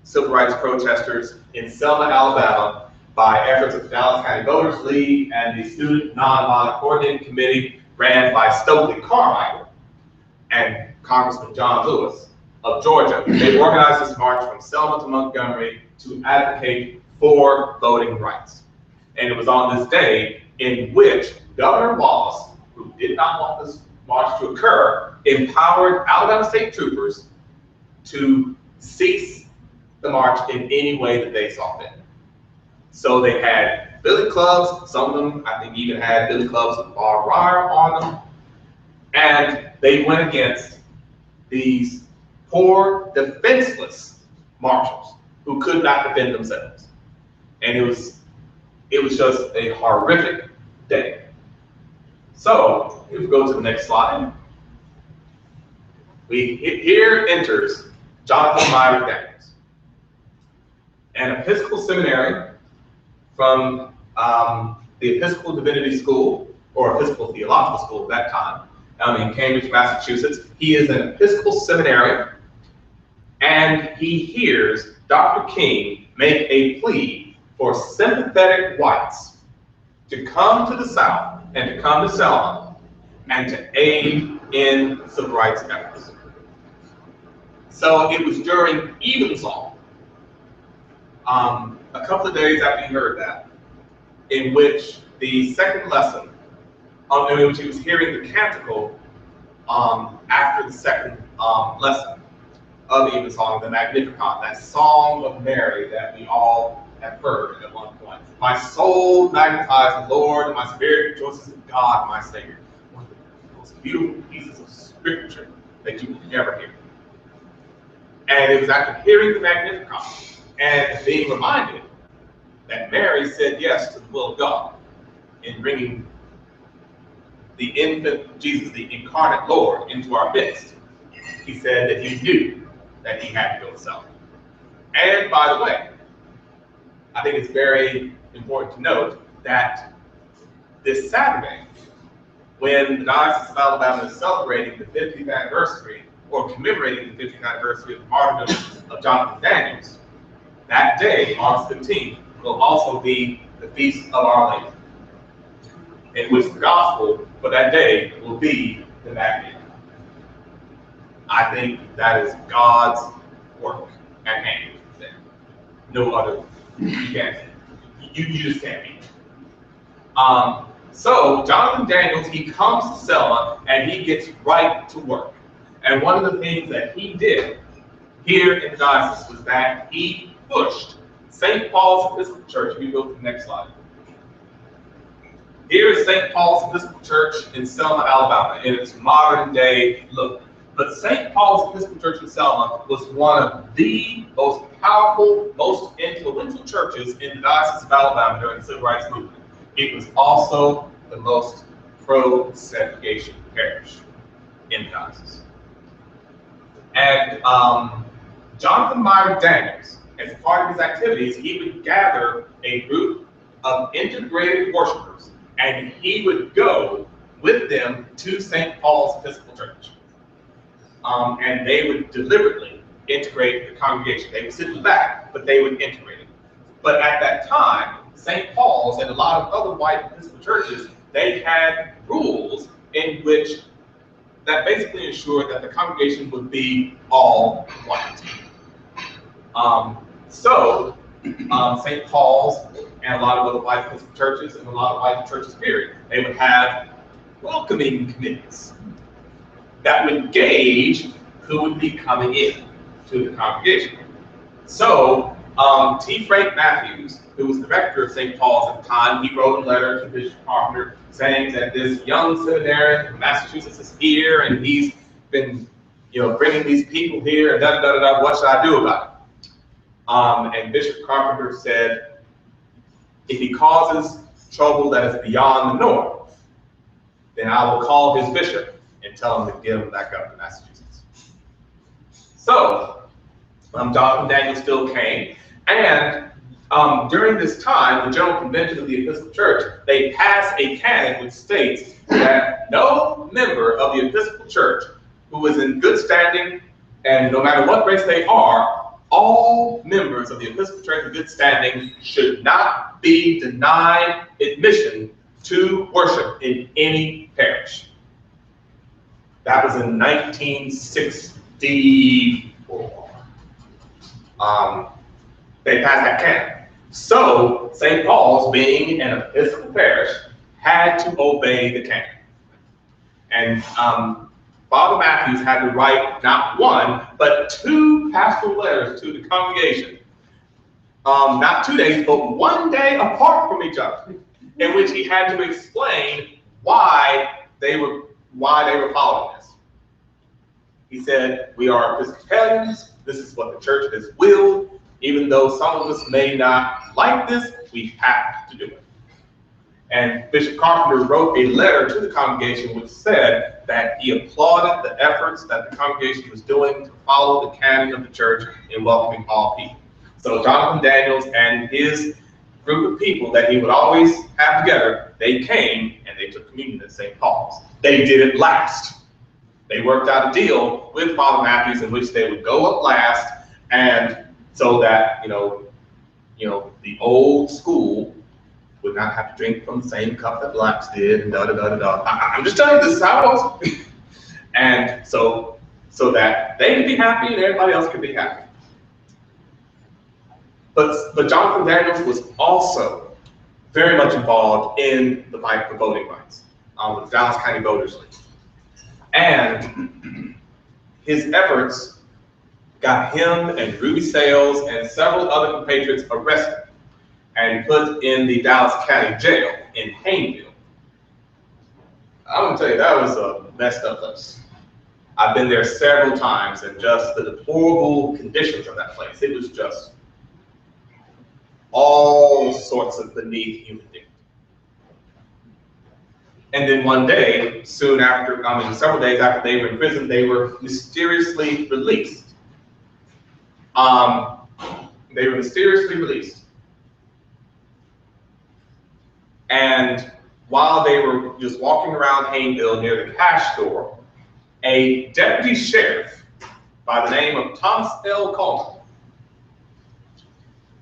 civil rights protesters in Selma, Alabama, by efforts of the Dallas County Voters League and the Student Nonviolent Coordinating Committee ran by Stokely Carmichael and Congressman John Lewis of Georgia. They organized this march from Selma to Montgomery to advocate for voting rights. And it was on this day in which Governor Wallace, who did not want this march to occur, empowered Alabama State Troopers to cease the march in any way that they saw fit. So they had billy clubs, some of them I think even had billy clubs with barbed wire on them, and they went against these poor, defenseless marchers who could not defend themselves. And it was just a horrific day. So if we go to the next slide, here enters Jonathan Myrick Daniels, an Episcopal seminary from the Episcopal Divinity School, or Episcopal Theological School at that time, in Cambridge, Massachusetts. He is an Episcopal seminarian, and he hears Dr. King make a plea for sympathetic whites to come to the South and to come to Selma and to aid in civil rights efforts. So it was during Evensong, a couple of days after he heard that, in which the second lesson, in which he was hearing the canticle after the second lesson of Evensong, the Magnificat, that song of Mary that we all have heard at one point. My soul magnifies the Lord, and my spirit rejoices in God, my Savior. One of the most beautiful pieces of scripture that you will ever hear. And it was after hearing the Magnificat and being reminded that Mary said yes to the will of God in bringing the infant Jesus, the incarnate Lord, into our midst. He said that he knew that he had to go to Selma. And by the way, I think it's very important to note that this Saturday, when the Diocese of Alabama is celebrating the 50th anniversary, or commemorating the 50th anniversary of the martyrdom of Jonathan Daniels, that day, August 15th, will also be the Feast of Our Lady, in which the gospel for that day will be the Magnificat. I think that is God's work at hand there. No other, you just can't beat it. So Jonathan Daniels, he comes to Selma and he gets right to work. And one of the things that he did here in the diocese was that he pushed St. Paul's Episcopal Church. We go to the next slide. Here is St. Paul's Episcopal Church in Selma, Alabama, in its modern day look. But St. Paul's Episcopal Church in Selma was one of the most powerful, most influential churches in the Diocese of Alabama during the Civil Rights Movement. It was also the most pro-segregation parish in the diocese. And Jonathan Myrick Daniels, as part of his activities, he would gather a group of integrated worshipers, and he would go with them to St. Paul's Episcopal Church. And they would deliberately integrate the congregation. They would sit in the back, but they would integrate it. But at that time, St. Paul's and a lot of other white Episcopal churches, they had rules in which that basically ensured that the congregation would be all white. St. Paul's and a lot of other white Episcopal churches and a lot of white churches, period, they would have welcoming committees that would gauge who would be coming in to the congregation. So T. Frank Matthews, who was the rector of St. Paul's at the time, he wrote a letter to Bishop Carpenter saying that this young seminarian from Massachusetts is here and he's been, bringing these people here and da-da-da-da-da, what should I do about it? And Bishop Carpenter said, if he causes trouble that is beyond the norm, then I will call his bishop and tell him to get him back up to Massachusetts. So, Jonathan Daniels still came, and during this time, the General Convention of the Episcopal Church, they passed a canon which states that no member of the Episcopal Church who is in good standing, and no matter what race they are, all members of the Episcopal Church in good standing should not be denied admission to worship in any parish. That was in 1964. They passed that canon. So St. Paul's, being an Episcopal parish, had to obey the canon. And Father Matthews had to write not one, but 2 pastoral letters to the congregation, not 2 days, but 1 day apart from each other, in which he had to explain why they were following this. He said, we are Episcopalians, this is what the church has willed, even though some of us may not like this, we have to do it. And Bishop Carpenter wrote a letter to the congregation which said that he applauded the efforts that the congregation was doing to follow the canon of the church in welcoming all people. So Jonathan Daniels and his group of people that he would always have together, they came and they took communion at St. Paul's. They did it last. They worked out a deal with Father Matthews in which they would go up last, and so that the old school would not have to drink from the same cup that blacks did, and da-da-da-da-da. I'm just telling you, this is how it was. And so that they could be happy and everybody else could be happy. But Jonathan Daniels was also very much involved in the fight for voting rights with the Dallas County Voters League. And his efforts got him and Ruby Sales and several other compatriots arrested and put in the Dallas County Jail in Hayneville. I'm gonna tell you, that was a messed up place. I've been there several times, and just the deplorable conditions of that place. It was just all sorts of beneath human dignity. And then one day, several days after they were in prison, they were mysteriously released. And while they were just walking around Hayneville near the cash store, a deputy sheriff by the name of Thomas L. Coleman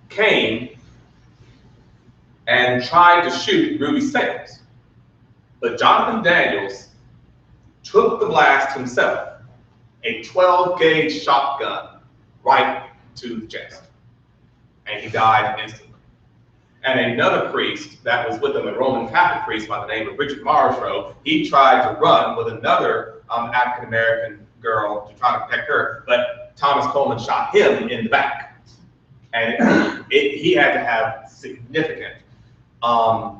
came and tried to shoot Ruby Sales. But Jonathan Daniels took the blast himself, a 12-gauge shotgun right to the chest, and he died instantly. And another priest that was with him, a Roman Catholic priest by the name of Richard Marshrow, he tried to run with another African-American girl to try to protect her, but Thomas Coleman shot him in the back. And he had to have significant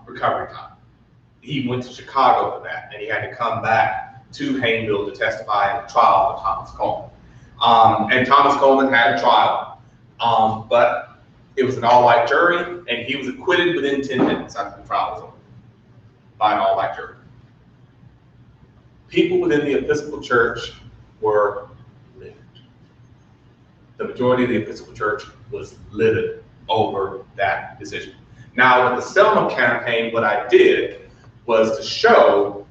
recovery time. He went to Chicago for that, and he had to come back to Hayneville to testify in the trial for Thomas Coleman. And Thomas Coleman had a trial, but it was an all-white jury, and he was acquitted within 10 minutes after the trial was over by an all-white jury. People within the Episcopal Church were livid. The majority of the Episcopal Church was livid over that decision. Now, with the Selma campaign, what I did was to show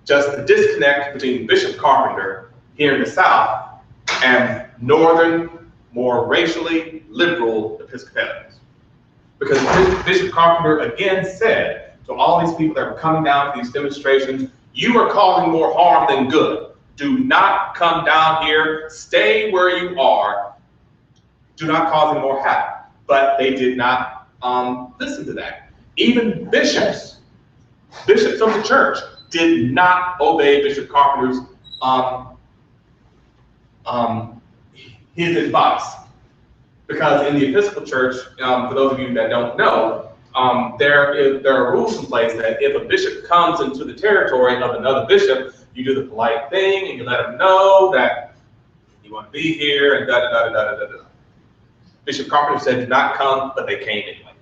just the disconnect between Bishop Carpenter here in the South and northern, more racially liberal Episcopalians. Because Bishop Carpenter again said to all these people that were coming down to these demonstrations, you are causing more harm than good. Do not come down here, stay where you are, Do not cause any more havoc. But they did not listen to that. Even bishops of the church did not obey Bishop Carpenter's his advice. Because in the Episcopal Church, for those of you that don't know, there are rules in place that if a bishop comes into the territory of another bishop, you do the polite thing and you let them know that you want to be here and da-da-da-da-da-da-da. Bishop Carpenter said do not come, but they came anyway.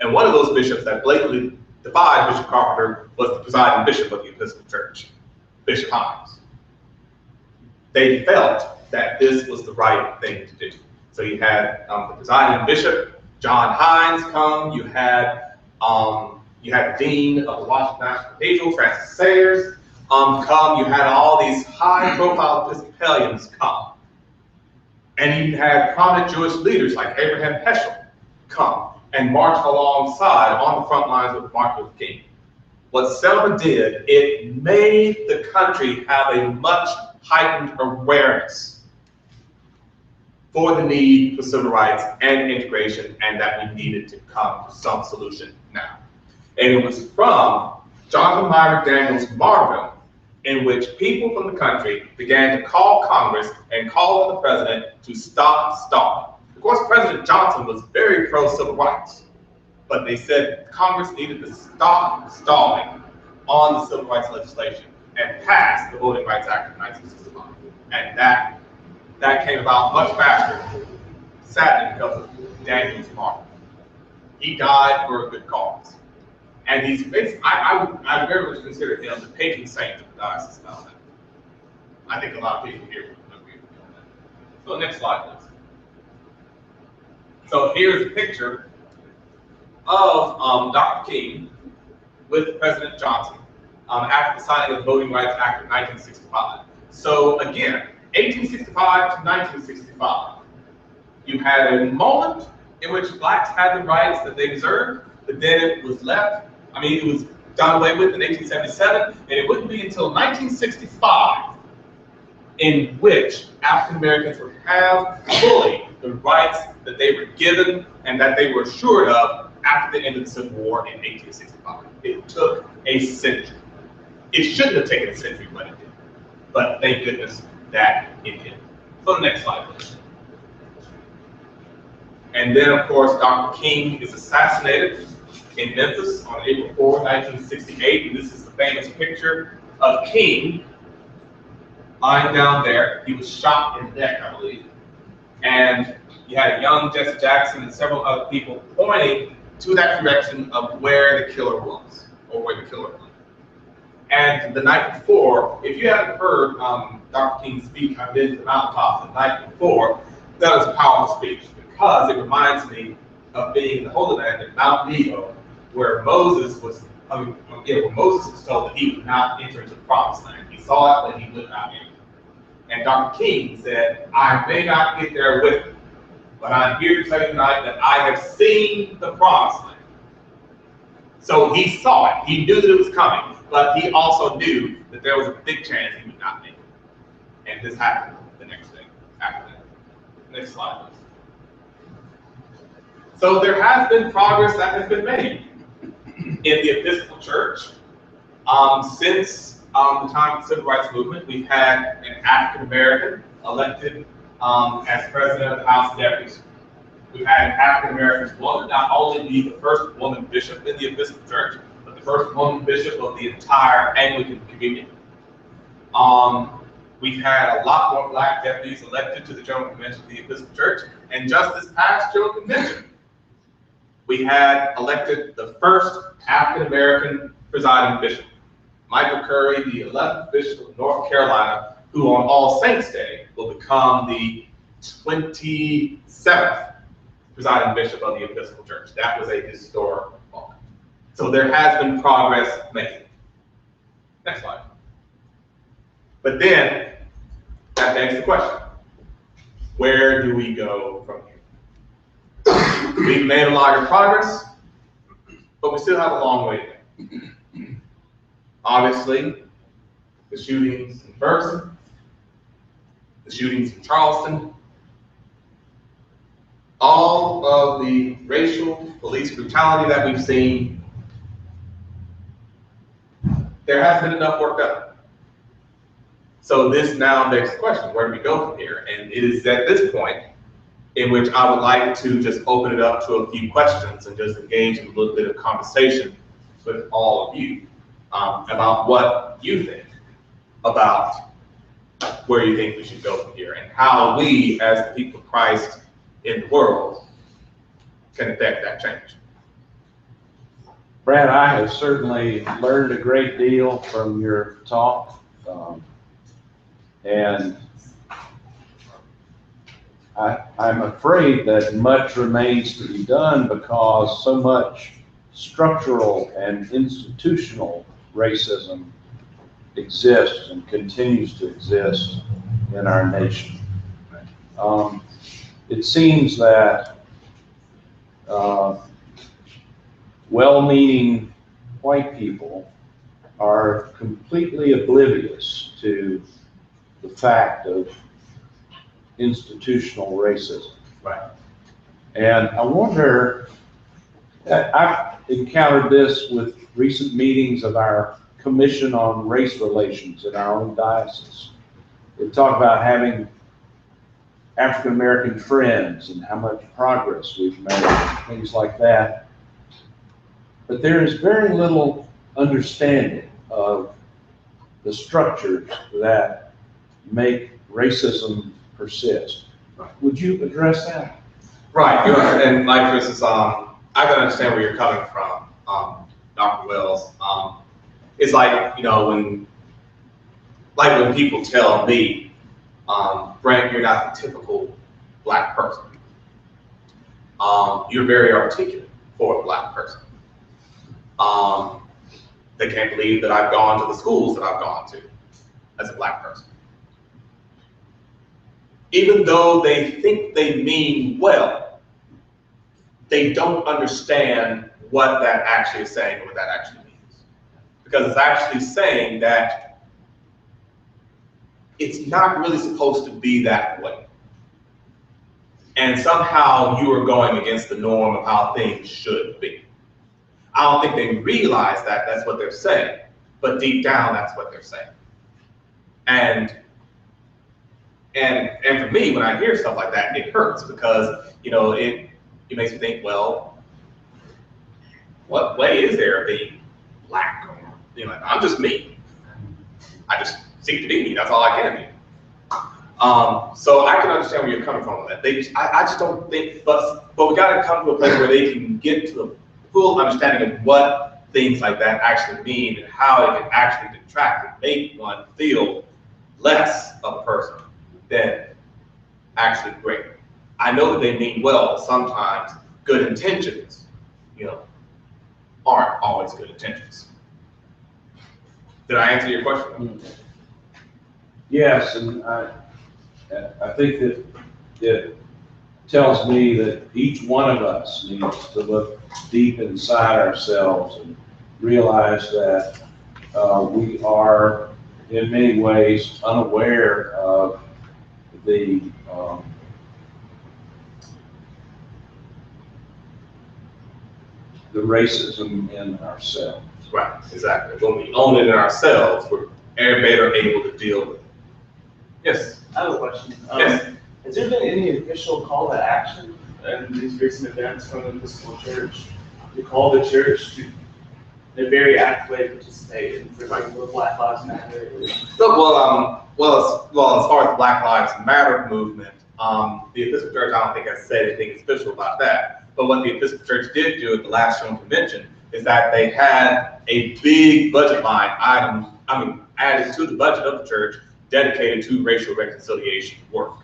And one of those bishops that blatantly defied Bishop Carpenter was the presiding bishop of the Episcopal Church, Bishop Hines. They felt that this was the right thing to do. So you had the presiding bishop, John Hines, come. You had the dean of the Washington National Cathedral, Francis Sayers, come. You had all these high-profile Episcopalians come. And you had prominent Jewish leaders like Abraham Heschel come and march alongside on the front lines with Martin Luther King. What Selma did, it made the country have a much heightened awareness for the need for civil rights and integration, and that we needed to come to some solution now. And it was from Jonathan Myrick Daniels' martyrdom in which people from the country began to call Congress and call on the president to stop stalling. Of course, President Johnson was very pro-civil rights, but they said Congress needed to stop stalling on the civil rights legislation and pass the Voting Rights Act of 1965. And that came about much faster, sadly, because of Daniels' martyrdom. He died for a good cause. And he's basically, I very much consider him the patron saint of the Diocese of Alabama. I think a lot of people here would agree with me on that. So next slide, please. So here's a picture of Dr. King with President Johnson after the signing of the Voting Rights Act of 1965. So again, 1865 to 1965, you had a moment in which blacks had the rights that they deserved, but then it was left. I mean, it was done away with in 1877, and it wouldn't be until 1965 in which African Americans would have fully the rights that they were given and that they were assured of after the end of the Civil War in 1865. It took a century. It shouldn't have taken a century, but it did. But thank goodness that it did. So the next slide, please. And then, of course, Dr. King is assassinated in Memphis on April 4, 1968. And this is the famous picture of King lying down there. He was shot in the neck, I believe. And you had a young Jesse Jackson and several other people pointing to that direction of where the killer was, or where the killer was. And the night before, if you haven't heard Dr. King speak, I've been to the mountaintop the night before, that was a powerful speech because it reminds me of being in the Holy Land at Mount Nebo, where Moses was, where Moses was told that he would not enter into the Promised Land. He saw it, but he would not enter. And Dr. King said, I may not get there with him, but I'm here to tell you tonight that I have seen the Promised Land. So he saw it. He knew that it was coming, but he also knew that there was a big chance he would not make it. And this happened the next day after that. Next slide, please. So there has been progress that has been made in the Episcopal Church. Since the time of the Civil Rights Movement, we've had an African American elected as president of the House of Deputies. We've had an African American woman not only be the first woman bishop in the Episcopal Church, but the first woman bishop of the entire Anglican communion. We've had a lot more black deputies elected to the General Convention of the Episcopal Church, and just this past General Convention, we had elected the first African American presiding bishop, Michael Curry, the 11th Bishop of North Carolina, who on All Saints Day will become the 27th presiding bishop of the Episcopal Church. That was a historic moment. So there has been progress made. Next slide. But then, that begs the question, where do we go from here? We've made a lot of progress, but we still have a long way to go. Obviously, the shootings in Ferguson, the shootings in Charleston, all of the racial police brutality that we've seen, there hasn't been enough work done. So this now begs the question, where do we go from here? And it is at this point in which I would like to just open it up to a few questions and just engage in a little bit of conversation with all of you about what you think about where you think we should go from here and how we as the people of Christ in the world can affect that change. Brad, I have certainly learned a great deal from your talk. And I'm afraid that much remains to be done because so much structural and institutional racism exists and continues to exist in our nation. It seems that well-meaning white people are completely oblivious to the fact of institutional racism. Right. And I wonder, I've encountered this with recent meetings of our Commission on Race Relations in our own diocese. They talk about having African-American friends and how much progress we've made, and things like that. But there is very little understanding of the structures that make racism persist. Would you address that? Right, and like for instance, I can understand where you're coming from, Dr. Wells. It's like, you know, when people tell me, Brent, you're not the typical black person. You're very articulate for a black person. They can't believe that I've gone to the schools that I've gone to as a black person. Even though they think they mean well, they don't understand what that actually is saying or what that actually means. Because it's actually saying that it's not really supposed to be that way. And somehow you are going against the norm of how things should be. I don't think they realize that that's what they're saying, but deep down, that's what they're saying. And for me, when I hear stuff like that, it hurts because, you know, it makes me think, well, what way is there of being black? Or, you know, I'm just me. I just seek to be me. That's all I can be. So I can understand where you're coming from with that. I just don't think, but we got to come to a place where they can get to a full understanding of what things like that actually mean and how it can actually detract and make one feel less of a person than actually great. I know that they mean well. Sometimes good intentions, you know, aren't always good intentions. Did I answer your question? Yes, and I think that it tells me that each one of us needs to look deep inside ourselves and realize that we are in many ways unaware of the racism in ourselves. Right, exactly. When we own it in ourselves, we're better able to deal with it. Yes? I have a question. Yes. Has there been any official call to action in these recent events from the Episcopal Church to call the church to, in a very active way, participate in, for example, the Black Lives Matter? Well, as far as the Black Lives Matter movement, the Episcopal Church, I don't think has said anything official about that. But what the Episcopal Church did do at the last Sloan convention is that they had a big budget line item, added to the budget of the church dedicated to racial reconciliation work.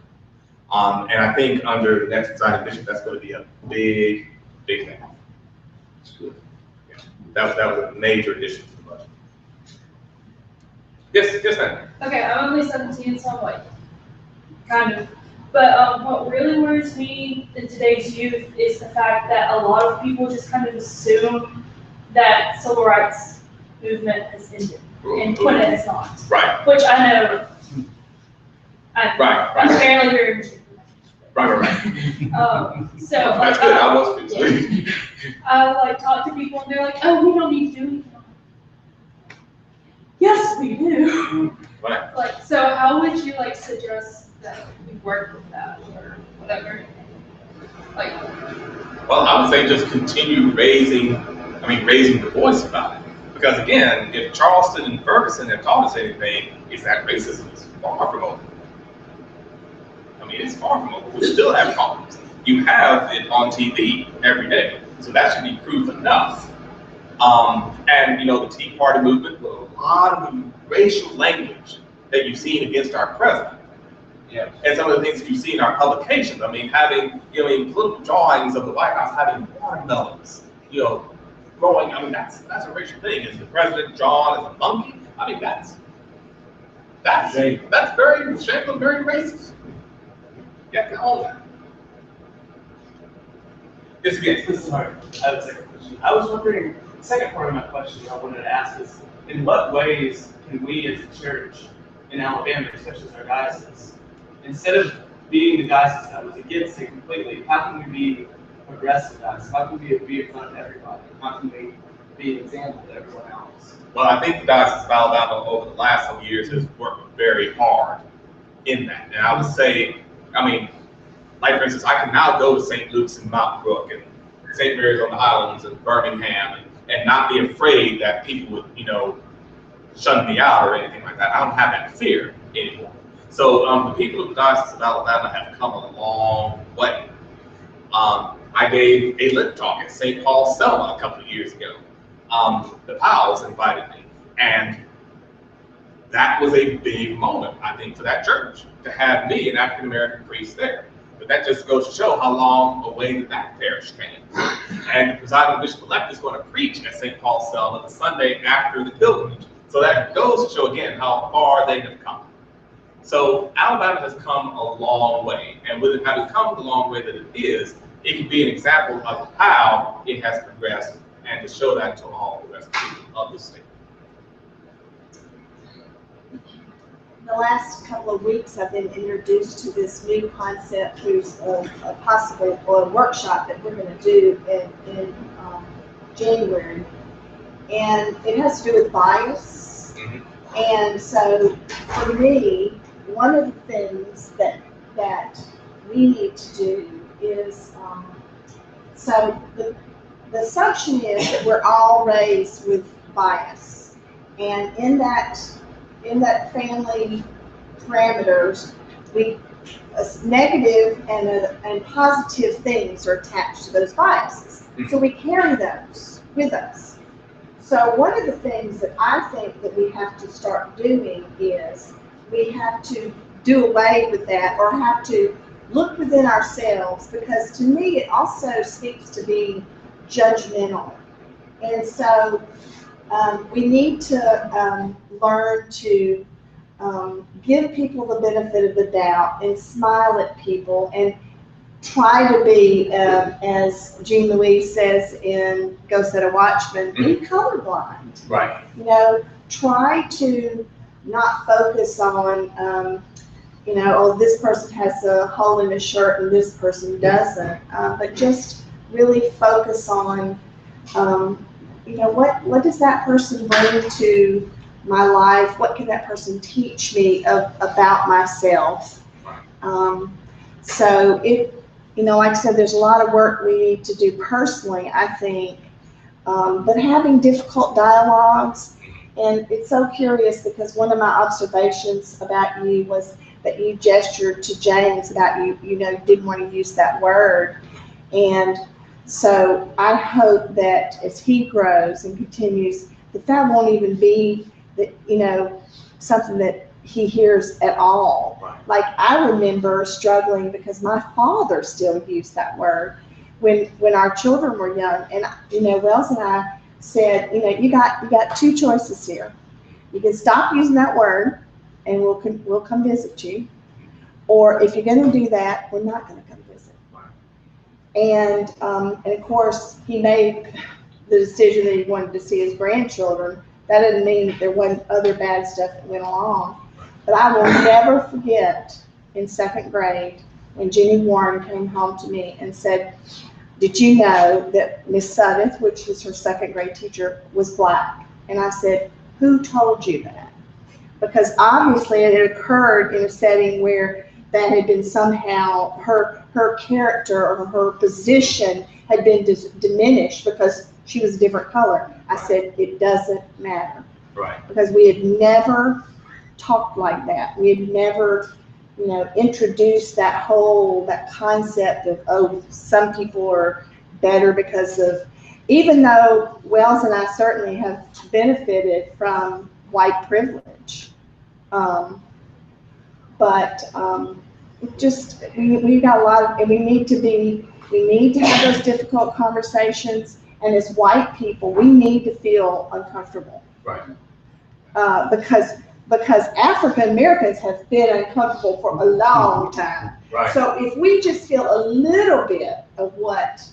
And I think under the next presiding bishop, that's going to be a big, big thing. That's good. Yeah. That was a major addition to the budget. Yes, ma'am. Okay, I'm only 17, so I'm like, kind of. But what really worries me in today's youth is the fact that a lot of people just kind of assume that civil rights movement has ended, and when it has not. Right. Which I know, I'm Right. barely very much. Right. So That's good, I was too. I like talk to people and they're like, oh, we don't need to do anything. Yes, we do. Right. Like, so how would you like suggest that we work with that or whatever? Like, Well, I would say just continue raising the voice about it. Because again, if Charleston and Ferguson have taught us anything, it's that racism is far from over. I mean, it's far from over. We still have problems. You have it on TV every day. So that should be proof enough. And you know, the Tea Party movement, with a lot of the racial language that you've seen against our president. Yeah. And some of the things that you see in our publications, I mean, having, you know, in political drawings of the White House having watermelons, you know, growing, I mean, that's a racial thing. Is the president drawn as a monkey? I mean, that's very shameful, very racist. Yeah, can all that. Yes, again. Sorry, I have a second question. I was wondering, the second part of my question I wanted to ask is, in what ways can we as a church in Alabama, especially as our diocese, instead of being the diocese that was against it completely, how can we be progressive diocese? How can we be in front of everybody? How can we be an example to everyone else? Well, I think the Diocese of Alabama over the last several years has worked very hard in that. And I would say, I mean, like for instance, I can now go to St. Luke's in Mountain Brook and St. Mary's on the Islands and Birmingham and not be afraid that people would, you know, shun me out or anything like that. I don't have that fear anymore. So the people of the Diocese of Alabama have come a long way. I gave a lit talk at St. Paul's, Selma a couple of years ago. The Powells invited me, and that was a big moment, I think, for that church, to have me, an African-American priest, there. But that just goes to show how long away that parish came. And the presiding bishop-elect is going to preach at St. Paul's, Selma the Sunday after the pilgrimage. So that goes to show, again, how far they have come. So Alabama has come a long way, and with it having come the long way that it is, it can be an example of how it has progressed, and to show that to all the rest of the people of the state. The last couple of weeks, I've been introduced to this new concept, who's a possible or a workshop that we're going to do in January, and it has to do with bias. Mm-hmm. And so, for me, one of the things that we need to do is, so the assumption is that we're all raised with bias, and in that family parameters, negative and positive things are attached to those biases. So we carry those with us. So one of the things that I think that we have to start doing is we have to do away with that, or have to look within ourselves, because to me it also speaks to being judgmental. And so we need to learn to give people the benefit of the doubt and smile at people and try to be, as Jean Louise says in Go Set a Watchman, be colorblind. Right. You know, try to not focus on, you know, oh, this person has a hole in his shirt and this person doesn't, but just really focus on, you know, what does that person bring to my life? What can that person teach me about myself? So you know, like I said, there's a lot of work we need to do personally, I think, but having difficult dialogues. And it's so curious, because one of my observations about you was that you gestured to James about you know, didn't want to use that word. And so I hope that as he grows and continues, that won't even be, you know, something that he hears at all. Right. Like, I remember struggling because my father still used that word when our children were young. And, you know, Wells and I said, you know, you got two choices here. You can stop using that word and we'll come visit you. Or if you're going to do that, we're not going to come visit. And of course, he made the decision that he wanted to see his grandchildren. That didn't mean that there wasn't other bad stuff that went along. But I will never forget in second grade when Jenny Warren came home to me and said, did you know that Miss Sudeth, which was her second grade teacher, was black? And I said, who told you that? Because obviously it had occurred in a setting where that had been somehow, her character or her position had been diminished because she was a different color. I said, it doesn't matter. Right. Because we had never talked like that. We had never, introduced that concept of, oh, some people are better because of, even though Wells and I certainly have benefited from white privilege. We got a lot of, and we need to have those difficult conversations. And as white people, we need to feel uncomfortable. Right. Because African Americans have been uncomfortable for a long time. Right. So if we just feel a little bit of what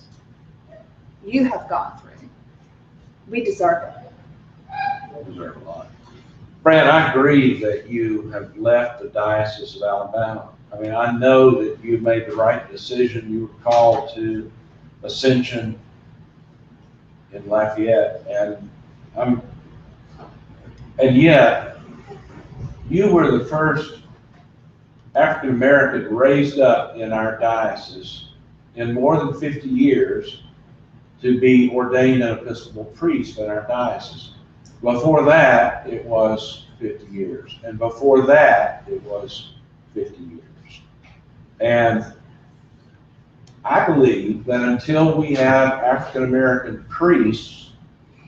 you have gone through, we deserve it. We deserve a lot. Brant, I agree that you have left the Diocese of Alabama. I mean, I know that you made the right decision. You were called to Ascension in Lafayette, and yet you were the first African American raised up in our diocese in more than 50 years to be ordained an Episcopal priest in our diocese. Before that, it was 50 years, and before that, it was 50 years. And I believe that until we have African American priests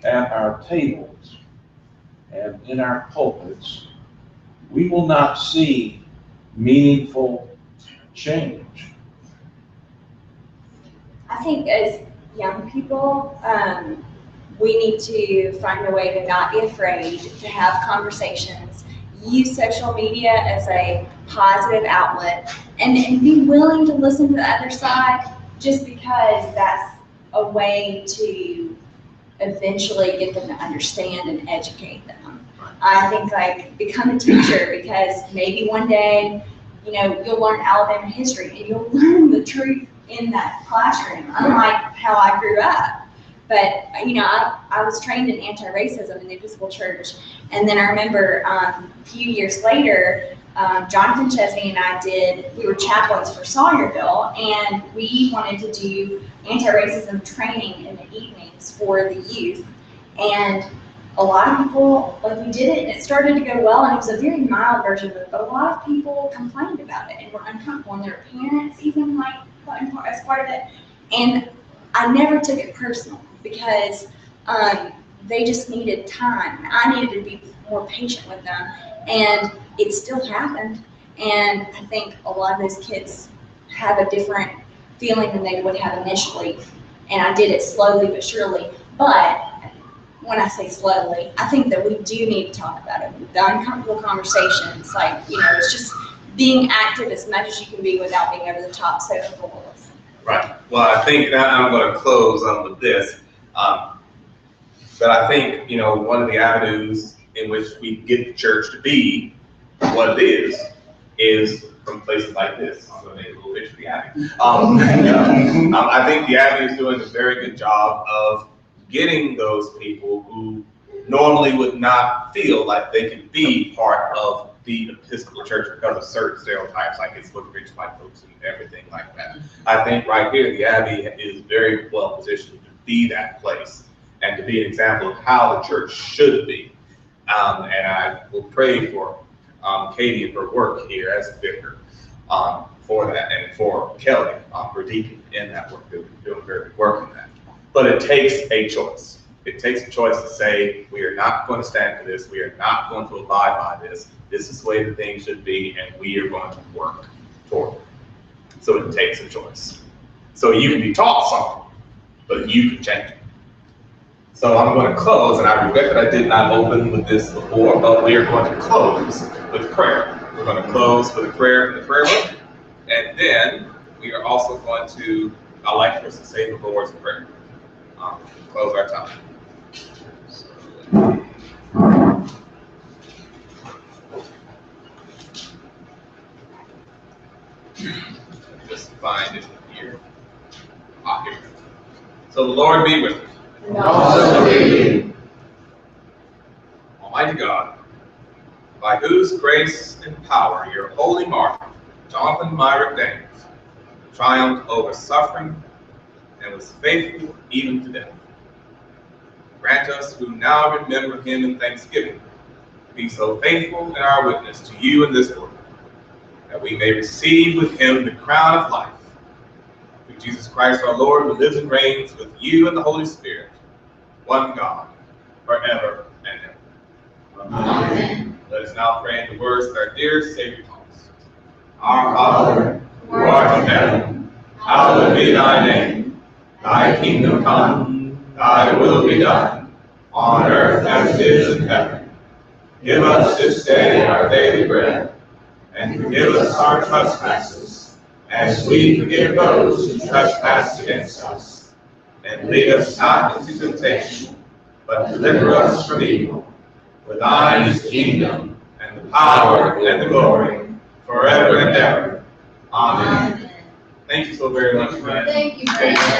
at our tables and in our pulpits, we will not see meaningful change. I think as young people, we need to find a way to not be afraid to have conversations, use social media as a positive outlet, and be willing to listen to the other side, just because that's a way to eventually get them to understand and educate them. I think become a teacher, because maybe one day, you'll learn Alabama history and you'll learn the truth in that classroom, unlike how I grew up. But, I was trained in anti-racism in the Episcopal Church. And then I remember a few years later, Jonathan Chesney and I we were chaplains for Sawyerville, and we wanted to do anti-racism training in the evenings for the youth. And a lot of people, we did it, and it started to go well, and it was a very mild version of it, but a lot of people complained about it and were uncomfortable, and their parents even as part of it. And I never took it personal, because they just needed time. I needed to be more patient with them, and it still happened. And I think a lot of those kids have a different feeling than they would have initially. And I did it slowly but surely. But when I say slowly, I think that we do need to talk about it. The uncomfortable conversations, it's just being active as much as you can be without being over the top, so people will listen. Right. Well, I think now I'm going to close with this. But I think, one of the avenues in which we get the church to be what it is from places like this. I'm going to make a little pitch for the Abbey. I think the Abbey is doing a very good job of getting those people who normally would not feel like they can be part of the Episcopal Church because of certain stereotypes, like it's for the rich white folks and everything like that. I think right here, the Abbey is very well positioned to be that place and to be an example of how the church should be. And I will pray for Katie and her work here as a vicar for that, and for Kelly, her deacon, in that work. They're doing very good work in that. But it takes a choice. It takes a choice to say, we are not going to stand for this. We are not going to abide by this. This is the way the thing should be, and we are going to work toward it. So it takes a choice. So you can be taught something, but you can change it. So I'm going to close, and I regret that I did not open with this before, but we are going to close with prayer. We're going to close with a prayer in the prayer book, and then we are also going to, I'd like for us to say the Lord's Prayer. Close our time. find it here. Ah, here. So the Lord be with you. And also with you. Almighty God, by whose grace and power your holy martyr, Jonathan Myrick Daniels, triumphed over suffering and was faithful even to death. Grant us who now remember him in thanksgiving to be so faithful in our witness to you in this world, that we may receive with him the crown of life. Through Jesus Christ our Lord, who lives and reigns with you and the Holy Spirit, one God, forever and ever. Amen. Let us now pray in the words that our dear Savior taught us. Our Father, who art in heaven, hallowed be thy name. Thy kingdom come, thy will be done, on earth as it is in heaven. Give us this day our daily bread, and forgive us our trespasses, as we forgive those who trespass against us. And lead us not into temptation, but deliver us from evil. For thine is the kingdom, and the power, and the glory, forever and ever. Amen. Thank you so very much, friend. Thank you, Thank Brandon.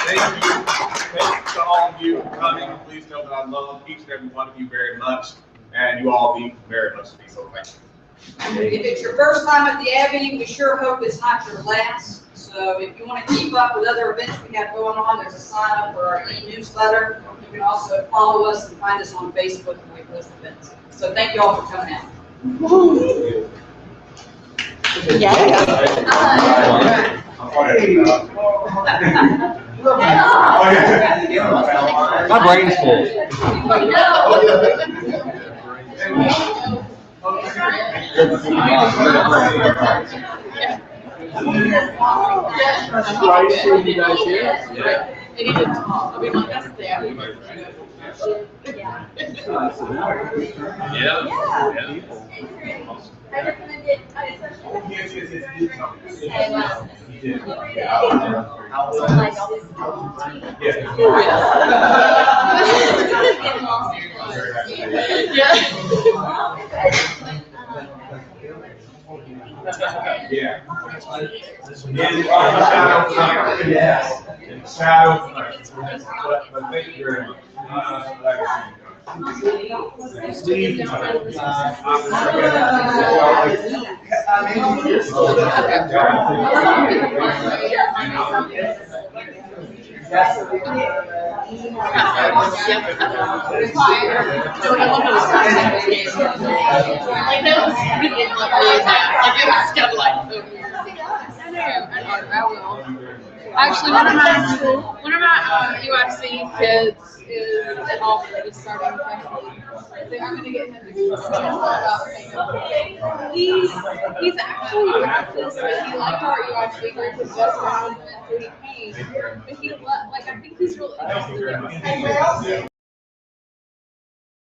Thank you to all of you for coming. Please know that I love each and every one of you very much, and you all be very much to be so thankful. If it's your first time at the Abbey, we sure hope it's not your last. So if you want to keep up with other events we have going on, there's a sign up for our e-newsletter. You can also follow us and find us on Facebook when we post events. So thank you all for coming out. My brain's full. I recommended Yeah. In the shadow of night. But thank you very much. Steve. Actually, one of my UIC kids is off just starting freshman. I think I'm gonna get him to he's actually practiced, but he liked our UIC group with best friends, so he came. But he I think he's really interested in